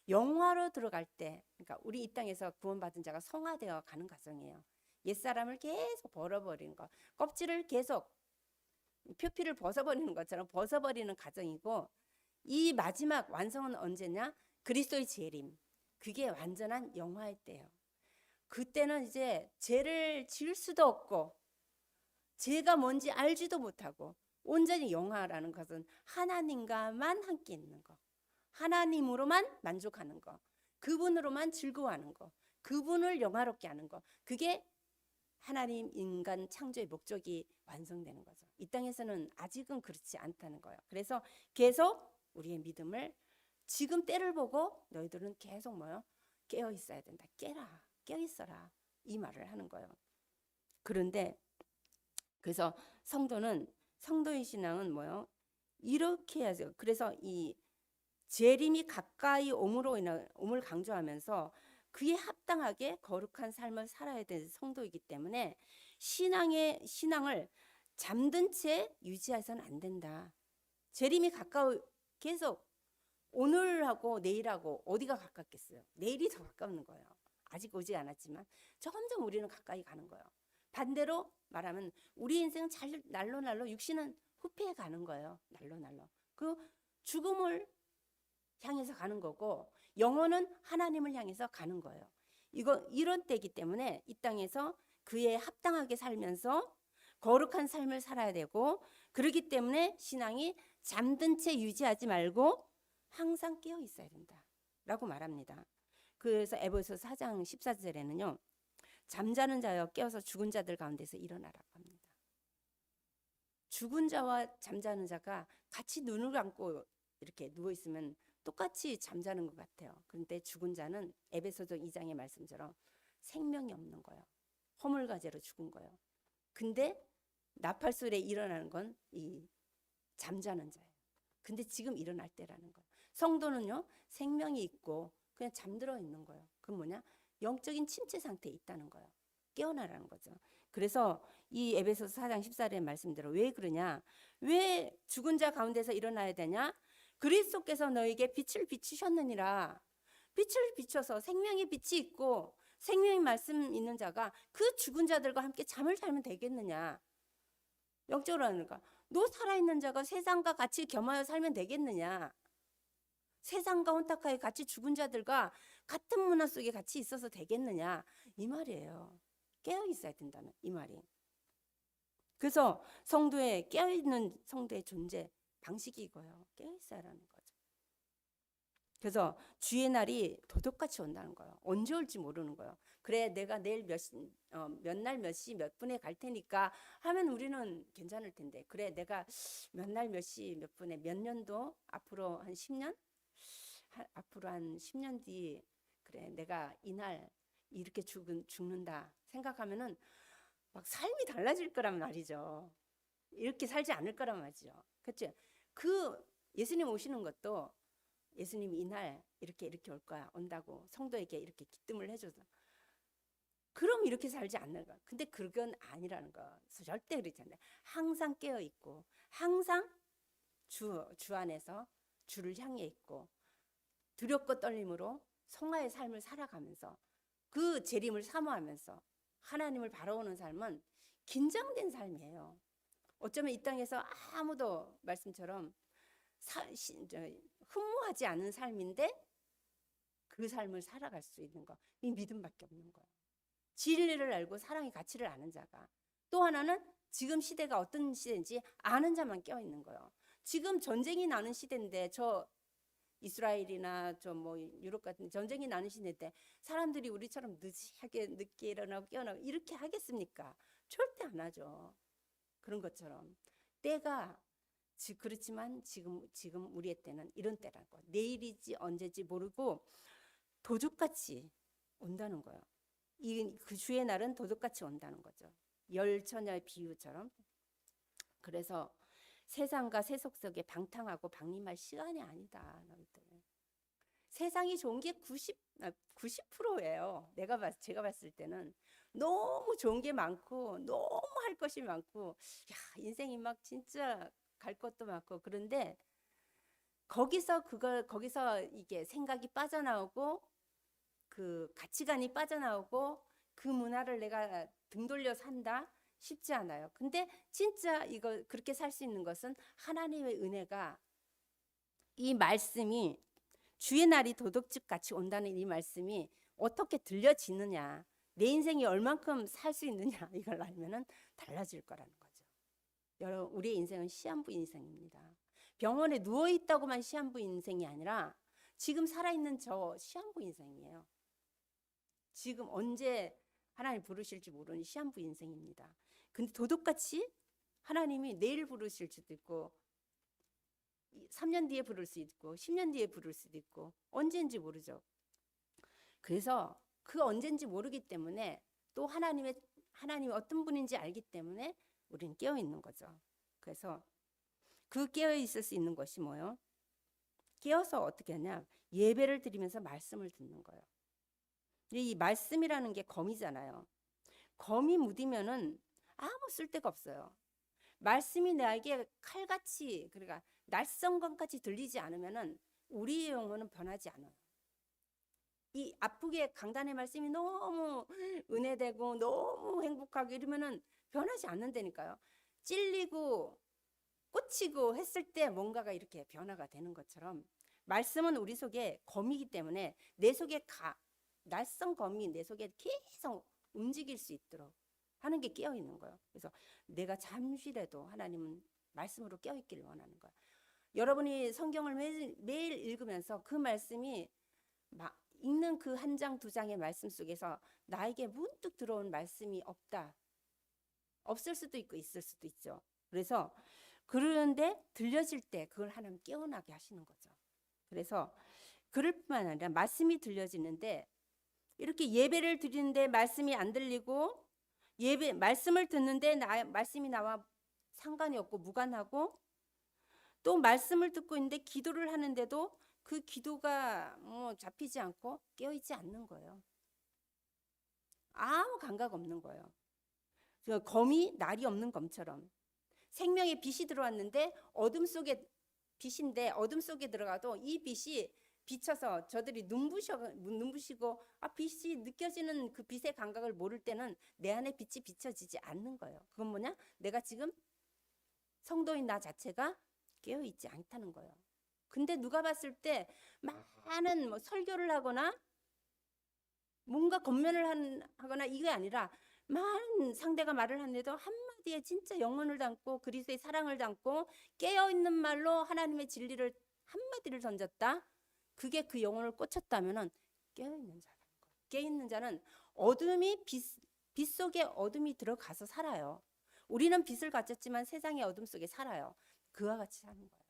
영화로 들어갈 때, 그러니까 우리 이 땅에서 구원받은 자가 성화되어 가는 과정이에요. 옛사람을 계속 벌어버리는 거, 껍질을 계속 표피를 벗어버리는 것처럼 벗어버리는 과정이고 이 마지막 완성은 언제냐? 그리스도의 재림. 그게 완전한 영화의 때예요. 그때는 이제 죄를 지을 수도 없고 죄가 뭔지 알지도 못하고 온전히 영화라는 것은 하나님과만 함께 있는 거. 하나님으로만 만족하는 거. 그분으로만 즐거워하는 거. 그분을 영화롭게 하는 거. 그게 하나님 인간 창조의 목적이 완성되는 거죠. 이 땅에서는 아직은 그렇지 않다는 거예요. 그래서 계속 우리의 믿음을 지금 때를 보고 너희들은 계속 깨어 있어야 된다. 깨라. 깨어 있어라. 이 말을 하는 거예요. 그런데 그래서 성도의 신앙은 이렇게 해야죠. 그래서 이 재림이 가까이 옴을 강조하면서 그에 합당하게 거룩한 삶을 살아야 되는 성도이기 때문에 신앙을 잠든 채 유지해서는 안 된다. 재림이 계속 오늘하고 내일하고 어디가 가깝겠어요? 내일이 더 가까운 거예요. 아직 오지 않았지만 점점 우리는 가까이 가는 거예요. 반대로 말하면 우리 인생은 잘 날로 육신은 후패해 가는 거예요. 날로. 그 죽음을 향해서 가는 거고 영혼은 하나님을 향해서 가는 거예요. 이런 때이기 때문에 이 땅에서 그에 합당하게 살면서 거룩한 삶을 살아야 되고, 그렇기 때문에 신앙이 잠든 채 유지하지 말고 항상 깨어 있어야 된다라고 말합니다. 그래서 에베소서 4장 14절에는요. 잠자는 자여 깨어서 죽은 자들 가운데서 일어나라고 합니다. 죽은 자와 잠자는 자가 같이 눈을 감고 이렇게 누워 있으면 똑같이 잠자는 것 같아요. 그런데 죽은 자는 에베소서 2장의 말씀처럼 생명이 없는 거예요. 허물과제로 죽은 거예요. 근데 나팔소리에 일어나는 건 이 잠자는 자예요. 근데 지금 일어날 때라는 거예요. 성도는요, 생명이 있고 그냥 잠들어 있는 거예요. 그건 뭐냐? 영적인 침체 상태에 있다는 거예요. 깨어나라는 거죠. 그래서 이 에베소서 4장 14절의 말씀대로 왜 그러냐? 왜 죽은 자 가운데서 일어나야 되냐? 그리스도께서 너에게 빛을 비추셨느니라. 빛을 비춰서 생명의 빛이 있고 생명의 말씀 있는 자가 그 죽은 자들과 함께 잠을 자면 되겠느냐? 영적으로 하니까 너 살아있는 자가 세상과 같이 겸하여 살면 되겠느냐? 세상과 혼탁하게 같이 죽은 자들과 같은 문화 속에 같이 있어서 되겠느냐? 이 말이에요. 깨어 있어야 된다는 이 말이. 그래서 성도의 깨어있는 성도의 존재 방식이 이거예요. 깨어 있어야라는 거죠. 그래서 주의 날이 도둑같이 온다는 거예요. 언제 올지 모르는 거예요. 그래 내가 내일 몇 날 몇 시 몇 분에 갈 테니까 하면 우리는 괜찮을 텐데, 그래 내가 몇 날 몇 시 몇 분에 몇 년도 앞으로 한 10년? 앞으로 한 10년 뒤 그래 내가 이날 이렇게 죽는다 생각하면은 막 삶이 달라질 거란 말이죠. 이렇게 살지 않을 거란 말이죠. 그렇죠? 그 예수님 오시는 것도 예수님이 이날 이렇게 올 거야, 온다고 성도에게 이렇게 기뜸을 해줘서 그럼 이렇게 살지 않는 거야. 근데 그건 아니라는 거. 절대 그렇지 않아요. 항상 깨어 있고 항상 주 안에서 주를 향해 있고 두렵고 떨림으로 성화의 삶을 살아가면서 그 재림을 사모하면서 하나님을 바라보는 삶은 긴장된 삶이에요. 어쩌면 이 땅에서 아무도 말씀처럼 흠모하지 않은 삶인데 그 삶을 살아갈 수 있는 거, 이 믿음밖에 없는 거예요. 진리를 알고 사랑의 가치를 아는 자가. 또 하나는 지금 시대가 어떤 시대인지 아는 자만 깨어 있는 거예요. 지금 전쟁이 나는 시대인데 저 이스라엘이나 저 뭐 유럽 같은 전쟁이 나는 시대인데 사람들이 우리처럼 늦게 일어나고 깨어나고 이렇게 하겠습니까? 절대 안 하죠. 그런 것처럼 때가 그렇지만 지금 우리의 때는 이런 때라고, 내일이지 언제지 모르고 도둑같이 온다는 거예요. 그 주의 날은 도둑같이 온다는 거죠. 열처녀의 비유처럼. 그래서 세상과 세속 속에 방탕하고 방림할 시간이 아니다. 너희들. 세상이 좋은 게 90%예요. 제가 봤을 때는 너무 좋은 게 많고 너무 할 것이 많고, 야, 인생이 막 진짜 갈 것도 많고, 그런데 거기서 이게 생각이 빠져나오고 그 가치관이 빠져나오고 그 문화를 내가 등 돌려 산다 쉽지 않아요. 근데 진짜 이거 그렇게 살 수 있는 것은 하나님의 은혜가, 이 말씀이 주의 날이 도둑집 같이 온다는 이 말씀이 어떻게 들려지느냐, 내 인생이 얼만큼 살 수 있느냐, 이걸 알면은 달라질 거라는 거죠. 여러분, 우리의 인생은 시한부 인생입니다. 병원에 누워 있다고만 시한부 인생이 아니라 지금 살아있는 저 시한부 인생이에요. 지금 언제 하나님 부르실지 모르는 시한부 인생입니다. 근데 도둑같이 하나님이 내일 부르실 수도 있고 3년 뒤에 부를 수 있고 10년 뒤에 부를 수도 있고 언제인지 모르죠. 그래서 그 언제인지 모르기 때문에 또 하나님이 어떤 분인지 알기 때문에 우리는 깨어 있는 거죠. 그래서 그 깨어 있을 수 있는 것이 뭐예요? 깨어서 어떻게 하냐? 예배를 드리면서 말씀을 듣는 거예요. 이 말씀이라는 게 검이잖아요. 검이 묻으면은 아무 쓸데가 없어요. 말씀이 나에게 칼같이, 그러니까 낯선 것까지 들리지 않으면은 우리의 영혼은 변하지 않아요. 이 아프게 강단의 말씀이 너무 은혜되고 너무 행복하고 이러면은 변하지 않는다니까요. 찔리고 꽂히고 했을 때 뭔가가 이렇게 변화가 되는 것처럼 말씀은 우리 속에 검이기 때문에 내 속에 낯선 검이 내 속에 계속 움직일 수 있도록 하는 게 깨어 있는 거예요. 그래서 내가 잠시라도 하나님은 말씀으로 깨어 있기를 원하는 거예요. 여러분이 성경을 매일 읽으면서 그 말씀이 읽는 그 한 장, 두 장의 말씀 속에서 나에게 문득 들어온 말씀이 없다. 없을 수도 있고 있을 수도 있죠. 그래서 그런데 들려질 때 그걸 하나님 깨어나게 하시는 거죠. 그래서 그럴 뿐만 아니라 말씀이 들려지는데 이렇게 예배를 드리는데 말씀이 안 들리고 말씀을 듣는데 말씀이 나와 상관이 없고 무관하고 또 말씀을 듣고 있는데 기도를 하는데도 그 기도가 잡히지 않고 깨어있지 않는 거예요. 아무 감각 없는 거예요. 검이 날이 없는 검처럼 생명의 빛이 들어왔는데 어둠 속에 빛인데 어둠 속에 들어가도 이 빛이 비쳐서 저들이 눈부시고 빛이 느껴지는 그 빛의 감각을 모를 때는 내 안에 빛이 비춰지지 않는 거예요. 그건 뭐냐? 내가 지금 성도인 나 자체가 깨어있지 않다는 거예요. 근데 누가 봤을 때 많은 설교를 하거나 뭔가 권면을 하거나 이게 아니라 많은 상대가 말을 하는데도 한마디에 진짜 영혼을 담고 그리스도의 사랑을 담고 깨어있는 말로 하나님의 진리를 한마디를 던졌다. 그게 그 영혼을 꽂혔다면 깨어있는 자라는 거예요. 깨어있는 자는 어둠이 빛 속에 어둠이 들어가서 살아요. 우리는 빛을 가졌지만 세상의 어둠 속에 살아요. 그와 같이 사는 거예요.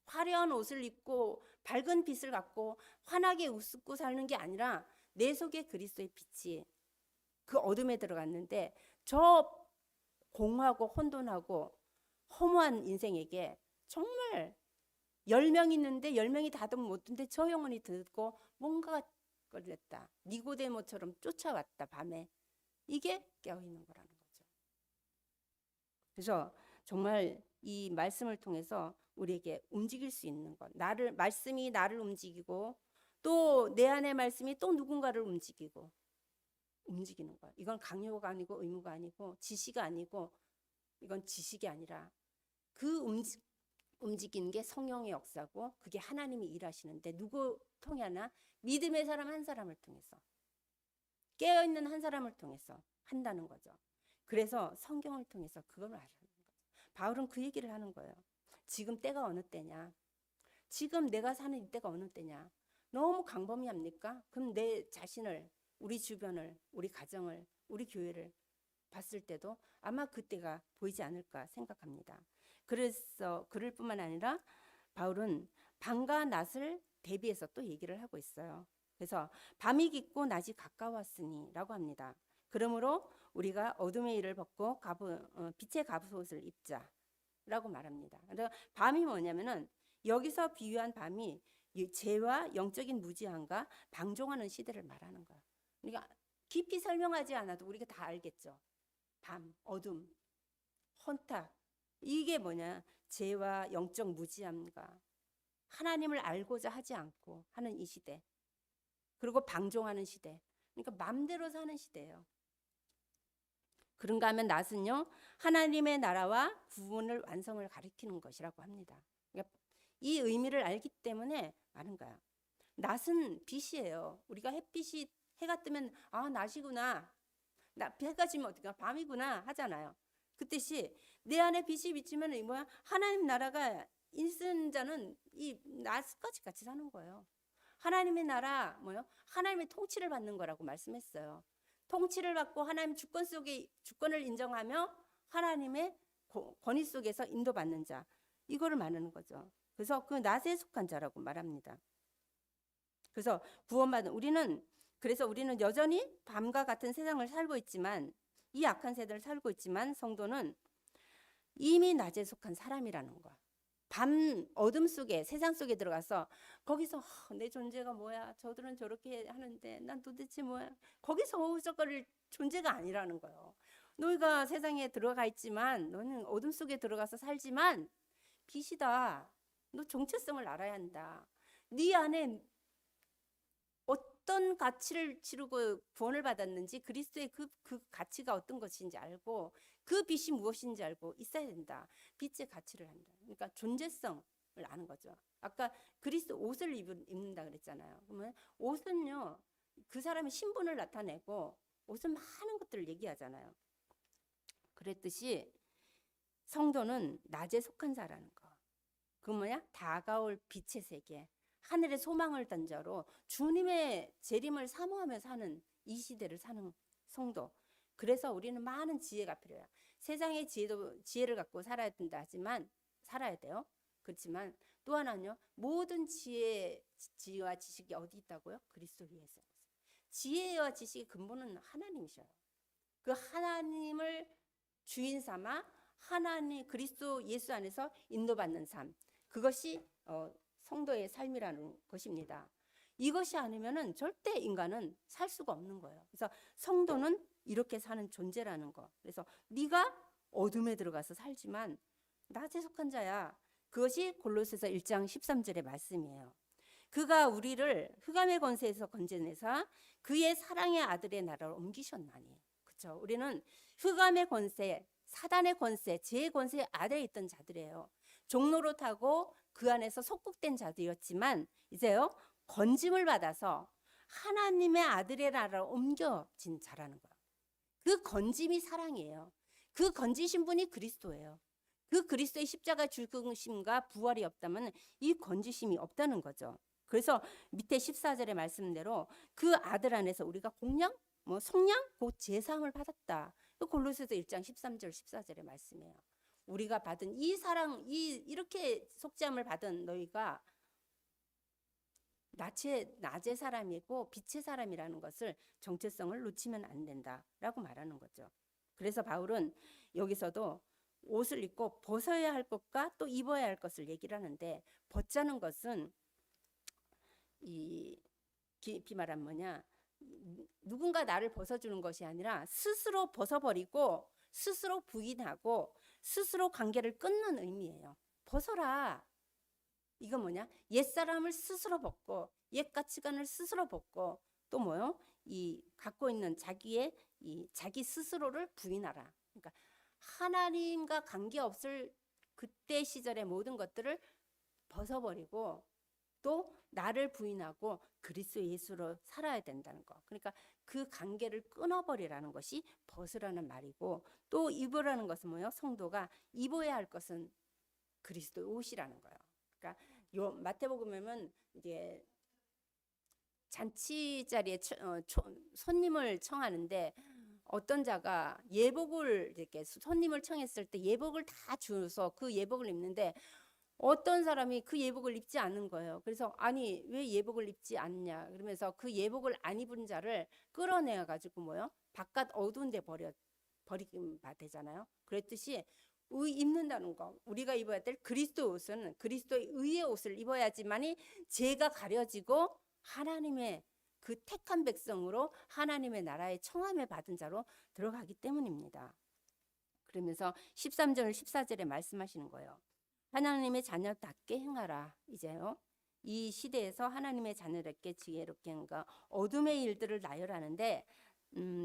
화려한 옷을 입고 밝은 빛을 갖고 환하게 웃고 사는 게 아니라 내 속에 그리스도의 빛이 그 어둠에 들어갔는데 저 공허하고 혼돈하고 허무한 인생에게 정말 10명 있는데 10명이 다도 못 듣는데 저 영혼이 듣고 뭔가 걸렸다. 니고데모처럼 쫓아왔다 밤에. 이게 깨어있는 거라는 거죠. 그래서 정말 이 말씀을 통해서 우리에게 움직일 수 있는 것, 말씀이 나를 움직이고 또 내 안의 말씀이 또 누군가를 움직이는 거야. 이건 강요가 아니고 의무가 아니고 지시가 아니고 이건 지식이 아니라 그 움직이는 게 성령의 역사고 그게 하나님이 일하시는데 누구 통하나? 믿음의 사람 한 사람을 통해서 깨어있는 한 사람을 통해서 한다는 거죠. 그래서 성경을 통해서 그걸 말하는 거죠. 바울은 그 얘기를 하는 거예요. 지금 때가 어느 때냐? 지금 내가 사는 이때가 어느 때냐? 너무 광범위합니까? 그럼 내 자신을, 우리 주변을, 우리 가정을, 우리 교회를 봤을 때도 아마 그때가 보이지 않을까 생각합니다. 그래서 그럴 뿐만 아니라 바울은 밤과 낮을 대비해서 또 얘기를 하고 있어요. 그래서 밤이 깊고 낮이 가까웠으니 라고 합니다. 그러므로 우리가 어둠의 일을 벗고 빛의 갑옷을 입자 라고 말합니다. 그래서 밤이 뭐냐면은 여기서 비유한 밤이 죄와 영적인 무지함과 방종하는 시대를 말하는 거야. 그러니까 깊이 설명하지 않아도 우리가 다 알겠죠. 밤, 어둠, 혼탁. 이게 뭐냐? 죄와 영적 무지함과 하나님을 알고자 하지 않고 하는 이 시대. 그리고 방종하는 시대. 그러니까 맘대로 사는 시대예요. 그런가 하면 낮은요, 하나님의 나라와 구원을 완성을 가리키는 것이라고 합니다. 그러니까 이 의미를 알기 때문에 많은 거야. 낮은 빛이에요. 우리가 해가 뜨면 낮이구나. 해가 지면 어떡해? 밤이구나 하잖아요. 그 뜻이 내 안에 빛이 비치면 이 뭐야? 하나님 나라가 있는 자는 이 낮까지 같이 사는 거예요. 하나님의 나라 뭐요? 하나님의 통치를 받는 거라고 말씀했어요. 통치를 받고 하나님 주권 속에 주권을 인정하며 하나님의 권위 속에서 인도받는 자, 이거를 말하는 거죠. 그래서 그 낮에 속한 자라고 말합니다. 그래서 구원받은 그래서 우리는 여전히 밤과 같은 세상을 살고 있지만, 이 악한 세대를 살고 있지만 성도는 이미 낮에 속한 사람이라는 거야. 밤 어둠 속에, 세상 속에 들어가서 거기서 내 존재가 뭐야? 저들은 저렇게 하는데 난 도대체 뭐야? 거기서 허우적거릴 존재가 아니라는 거예요. 너희가 세상에 들어가 있지만, 너는 어둠 속에 들어가서 살지만 빛이다. 너 정체성을 알아야 한다. 네 안에 어떤 가치를 치르고 구원을 받았는지 그리스도의 그 가치가 어떤 것인지 알고 그 빛이 무엇인지 알고 있어야 된다. 빛의 가치를 한다. 그러니까 존재성을 아는 거죠. 아까 그리스도 옷을 입는다 그랬잖아요. 그러면 옷은요, 그 사람의 신분을 나타내고 옷은 많은 것들을 얘기하잖아요. 그랬듯이 성도는 낮에 속한 자라는 거. 그 뭐냐? 다가올 빛의 세계, 하늘의 소망을 던져로 주님의 재림을 사모하며 사는 이 시대를 사는 성도. 그래서 우리는 많은 지혜가 필요해요. 세상의 지혜를 갖고 살아야 된다 하지만 살아야 돼요. 그렇지만 또 하나는요, 모든 지혜와 지식이 어디 있다고요? 그리스도 위에 있어요. 지혜와 지식의 근본은 하나님이셔요. 그 하나님을 주인 삼아 하나님 그리스도 예수 안에서 인도받는 삶, 그것이 성도의 삶이라는 것입니다. 이것이 아니면은 절대 인간은 살 수가 없는 거예요. 그래서 성도는 이렇게 사는 존재라는 거. 그래서 네가 어둠에 들어가서 살지만 낮에 속한 자야. 그것이 골로새서 1장 13절의 말씀이에요. 그가 우리를 흑암의 권세에서 건져내사 그의 사랑의 아들의 나라로 옮기셨나니. 그렇죠? 우리는 흑암의 권세, 사단의 권세, 죄의 권세 아래에 있던 자들이에요. 종로로 타고 그 안에서 속국된 자들이었지만 이제요, 건짐을 받아서 하나님의 아들의 나라로 옮겨진 자라는 거예요. 그 건짐이 사랑이에요. 그 건지신 분이 그리스도예요. 그 그리스도의 십자가 죽으심과 부활이 없다면 이 건지심이 없다는 거죠. 그래서 밑에 14절의 말씀대로 그 아들 안에서 우리가 공양, 속량, 곧 제사함을 받았다. 골로새서 1장 13절 14절의 말씀이에요. 우리가 받은 이 사랑, 이렇게 속죄함을 받은 너희가 낮의 사람이고 빛의 사람이라는 것을 정체성을 놓치면 안 된다라고 말하는 거죠. 그래서 바울은 여기서도 옷을 입고 벗어야 할 것과 또 입어야 할 것을 얘기를 하는데, 벗자는 것은 깊이 말하면 뭐냐, 누군가 나를 벗어주는 것이 아니라 스스로 벗어버리고 스스로 부인하고 스스로 관계를 끊는 의미예요. 벗어라. 이건 뭐냐? 옛사람을 스스로 벗고 옛 가치관을 스스로 벗고 또 뭐요? 갖고 있는 자기 스스로를 부인하라. 그러니까 하나님과 관계없을 그때 시절의 모든 것들을 벗어버리고 또 나를 부인하고 그리스도 예수로 살아야 된다는 거. 그러니까 그 관계를 끊어버리라는 것이 벗으라는 말이고, 또 입으라는 것은 뭐예요? 성도가 입어야 할 것은 그리스도의 옷이라는 거예요. 그러니까 마태복음에는 이제 잔치 자리에 손님을 청하는데 어떤 자가 예복을 이렇게 손님을 청했을 때 예복을 다 주서 그 예복을 입는데 어떤 사람이 그 예복을 입지 않는 거예요. 그래서 아니 왜 예복을 입지 않냐 그러면서 그 예복을 안 입은 자를 끌어내어 가지고 뭐요? 바깥 어두운 데 버리면 되잖아요. 그랬듯이 입는다는 거, 우리가 입어야 될 그리스도 옷은 그리스도의 의의 옷을 입어야지만이 죄가 가려지고 하나님의 그 택한 백성으로 하나님의 나라에 청함을 받은 자로 들어가기 때문입니다. 그러면서 13절 14절에 말씀하시는 거예요. 하나님의 자녀답게 행하라. 이제요, 이 시대에서 하나님의 자녀답게 지혜롭게 행하 어둠의 일들을 나열하는데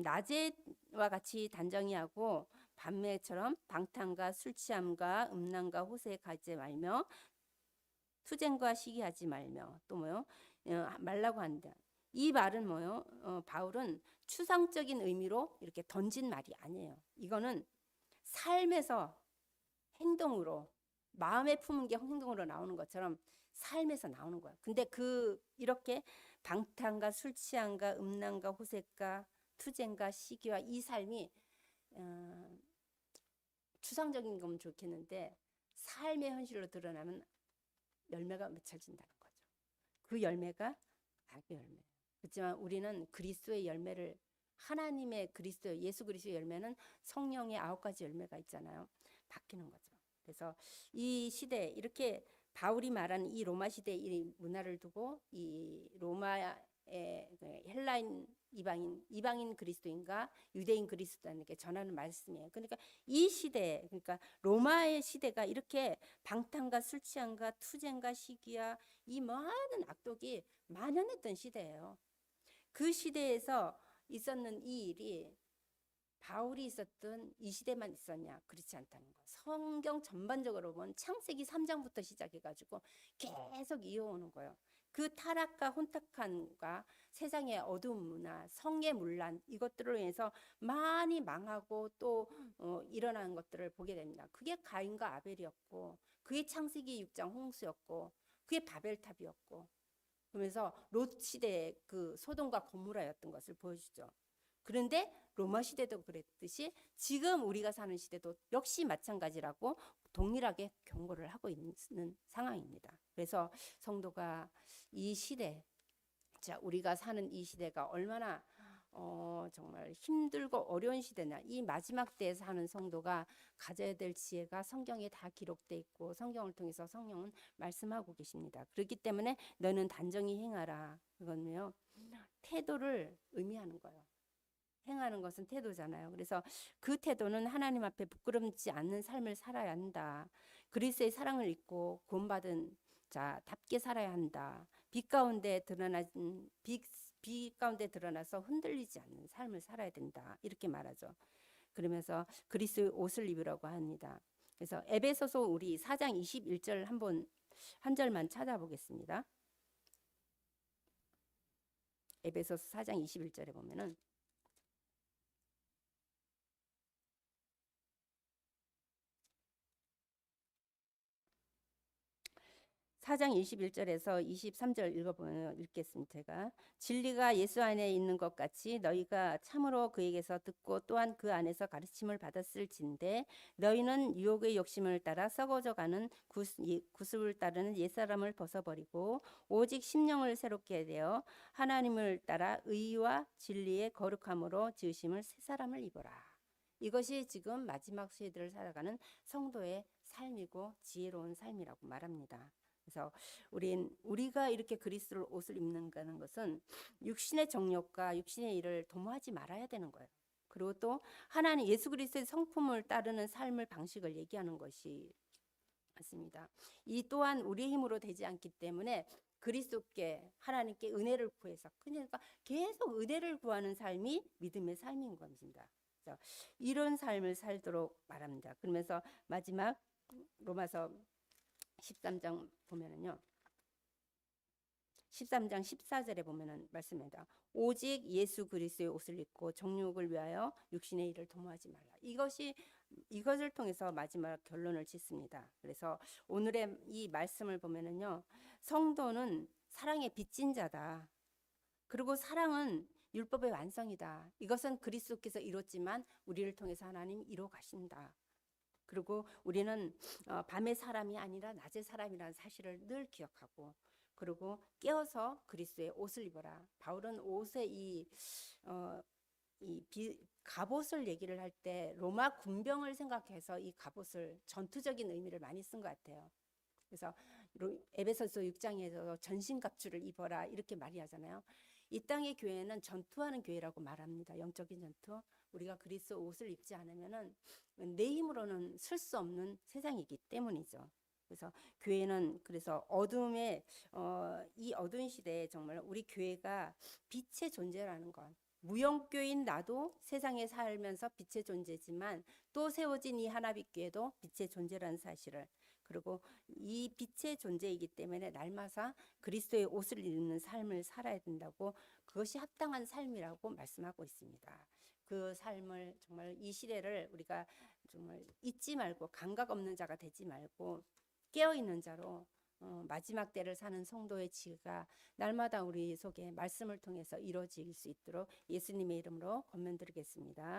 낮에와 같이 단정히 하고 밤에처럼 방탕과 술 취함과 음란과 호세에 가지 말며 투쟁과 시기하지 말며 또 뭐요? 말라고 한다. 이 말은 뭐요? 바울은 추상적인 의미로 이렇게 던진 말이 아니에요. 이거는 삶에서 행동으로 마음에 품은 게 행동으로 나오는 것처럼 삶에서 나오는 거야. 근데 이렇게 방탕과 술 취함과 음란과 호색과 투쟁과 시기와 이 삶이 추상적인 건 좋겠는데 삶의 현실로 드러나면 열매가 맺혀진다는 거죠. 그 열매가 악의 열매. 그렇지만 우리는 그리스도의 열매를, 하나님의 그리스도 예수 그리스도의 열매는 성령의 9가지 열매가 있잖아요. 바뀌는 거죠. 그래서 이 시대, 이렇게 바울이 말하는 이 로마 시대의 이 문화를 두고 이 로마의 헬라인 이방인 그리스도인과 유대인 그리스도인에게 전하는 말씀이에요. 그러니까 이 시대, 그러니까 로마의 시대가 이렇게 방탕과 술 취함과 투쟁과 시기와 이 많은 악독이 만연했던 시대예요. 그 시대에서 있었는 이 일이 바울이 있었던 이 시대만 있었냐? 그렇지 않다는 거. 성경 전반적으로 보면 창세기 3장부터 시작해가지고 계속 이어오는 거예요. 그 타락과 혼탁함과 세상의 어두운 문화, 성의 문란 이것들로 인해서 많이 망하고 또 일어나는 것들을 보게 됩니다. 그게 가인과 아벨이었고, 그게 창세기 6장 홍수였고, 그게 바벨탑이었고, 그러면서 롯 시대의 그 소돔과 고모라였던 것을 보여주죠. 그런데 로마 시대도 그랬듯이 지금 우리가 사는 시대도 역시 마찬가지라고 동일하게 경고를 하고 있는 상황입니다. 그래서 성도가 이 시대, 자 우리가 사는 이 시대가 얼마나 정말 힘들고 어려운 시대냐, 이 마지막 때에 사는 성도가 가져야 될 지혜가 성경에 다 기록돼 있고 성경을 통해서 성령은 말씀하고 계십니다. 그렇기 때문에 너는 단정히 행하라. 그건요 태도를 의미하는 거예요. 행하는 것은 태도잖아요. 그래서 그 태도는 하나님 앞에 부끄럽지 않는 삶을 살아야 한다. 그리스도의 사랑을 입고 구원받은 자답게 살아야 한다. 빛 가운데 드러나서 흔들리지 않는 삶을 살아야 된다. 이렇게 말하죠. 그러면서 그리스도의 옷을 입으라고 합니다. 그래서 에베소서 우리 4장 21절 한 절만 찾아보겠습니다. 에베소서 4장 21절에 보면은 4장 21절에서 23절 읽겠습니다. 제가 진리가 예수 안에 있는 것 같이 너희가 참으로 그에게서 듣고 또한 그 안에서 가르침을 받았을진데 너희는 유혹의 욕심을 따라 썩어져가는 구습을 따르는 옛사람을 벗어버리고 오직 심령을 새롭게 되어 하나님을 따라 의와 진리의 거룩함으로 지으심을 새 사람을 입어라. 이것이 지금 마지막 세대를 살아가는 성도의 삶이고 지혜로운 삶이라고 말합니다. 그래서 우리가 이렇게 그리스도의 옷을 입는다는 것은 육신의 정욕과 육신의 일을 도모하지 말아야 되는 거예요. 그리고 또 하나님 예수 그리스도의 성품을 따르는 삶을 방식을 얘기하는 것이 맞습니다. 이 또한 우리의 힘으로 되지 않기 때문에 그리스도께 하나님께 은혜를 구해서 그러니까 계속 은혜를 구하는 삶이 믿음의 삶인 겁니다. 그래서 이런 삶을 살도록 말합니다. 그러면서 마지막 로마서 13장 보면은요. 13장 14절에 보면은 말씀입니다. 오직 예수 그리스도의 옷을 입고 정욕을 위하여 육신의 일을 도모하지 말라. 이것을 통해서 마지막 결론을 짓습니다. 그래서 오늘의 이 말씀을 보면은요. 성도는 사랑의 빚진 자다. 그리고 사랑은 율법의 완성이다. 이것은 그리스도께서 이뤘지만 우리를 통해서 하나님 이뤄 가신다. 그리고 우리는 밤의 사람이 아니라 낮의 사람이라는 사실을 늘 기억하고 그리고 깨어서 그리스도의 옷을 입어라. 바울은 옷의 갑옷을 얘기를 할 때 로마 군병을 생각해서 이 갑옷을 전투적인 의미를 많이 쓴 것 같아요. 그래서 에베소서 6장에서 전신갑주를 입어라 이렇게 말이 하잖아요. 이 땅의 교회는 전투하는 교회라고 말합니다. 영적인 전투. 우리가 그리스도 옷을 입지 않으면은 내 힘으로는 쓸 수 없는 세상이기 때문이죠. 그래서 교회는 그래서 이 어두운 시대에 정말 우리 교회가 빛의 존재라는 것. 무용교인 나도 세상에 살면서 빛의 존재지만 또 세워진 이 하나빛 교회도 빛의 존재라는 사실을 그리고 이 빛의 존재이기 때문에 날마다 그리스도의 옷을 입는 삶을 살아야 된다고 그것이 합당한 삶이라고 말씀하고 있습니다. 그 삶을 정말 이 시대를 우리가 정말 잊지 말고 감각 없는 자가 되지 말고 깨어있는 자로 마지막 때를 사는 성도의 지혜가 날마다 우리 속에 말씀을 통해서 이루어질 수 있도록 예수님의 이름으로 권면드리겠습니다.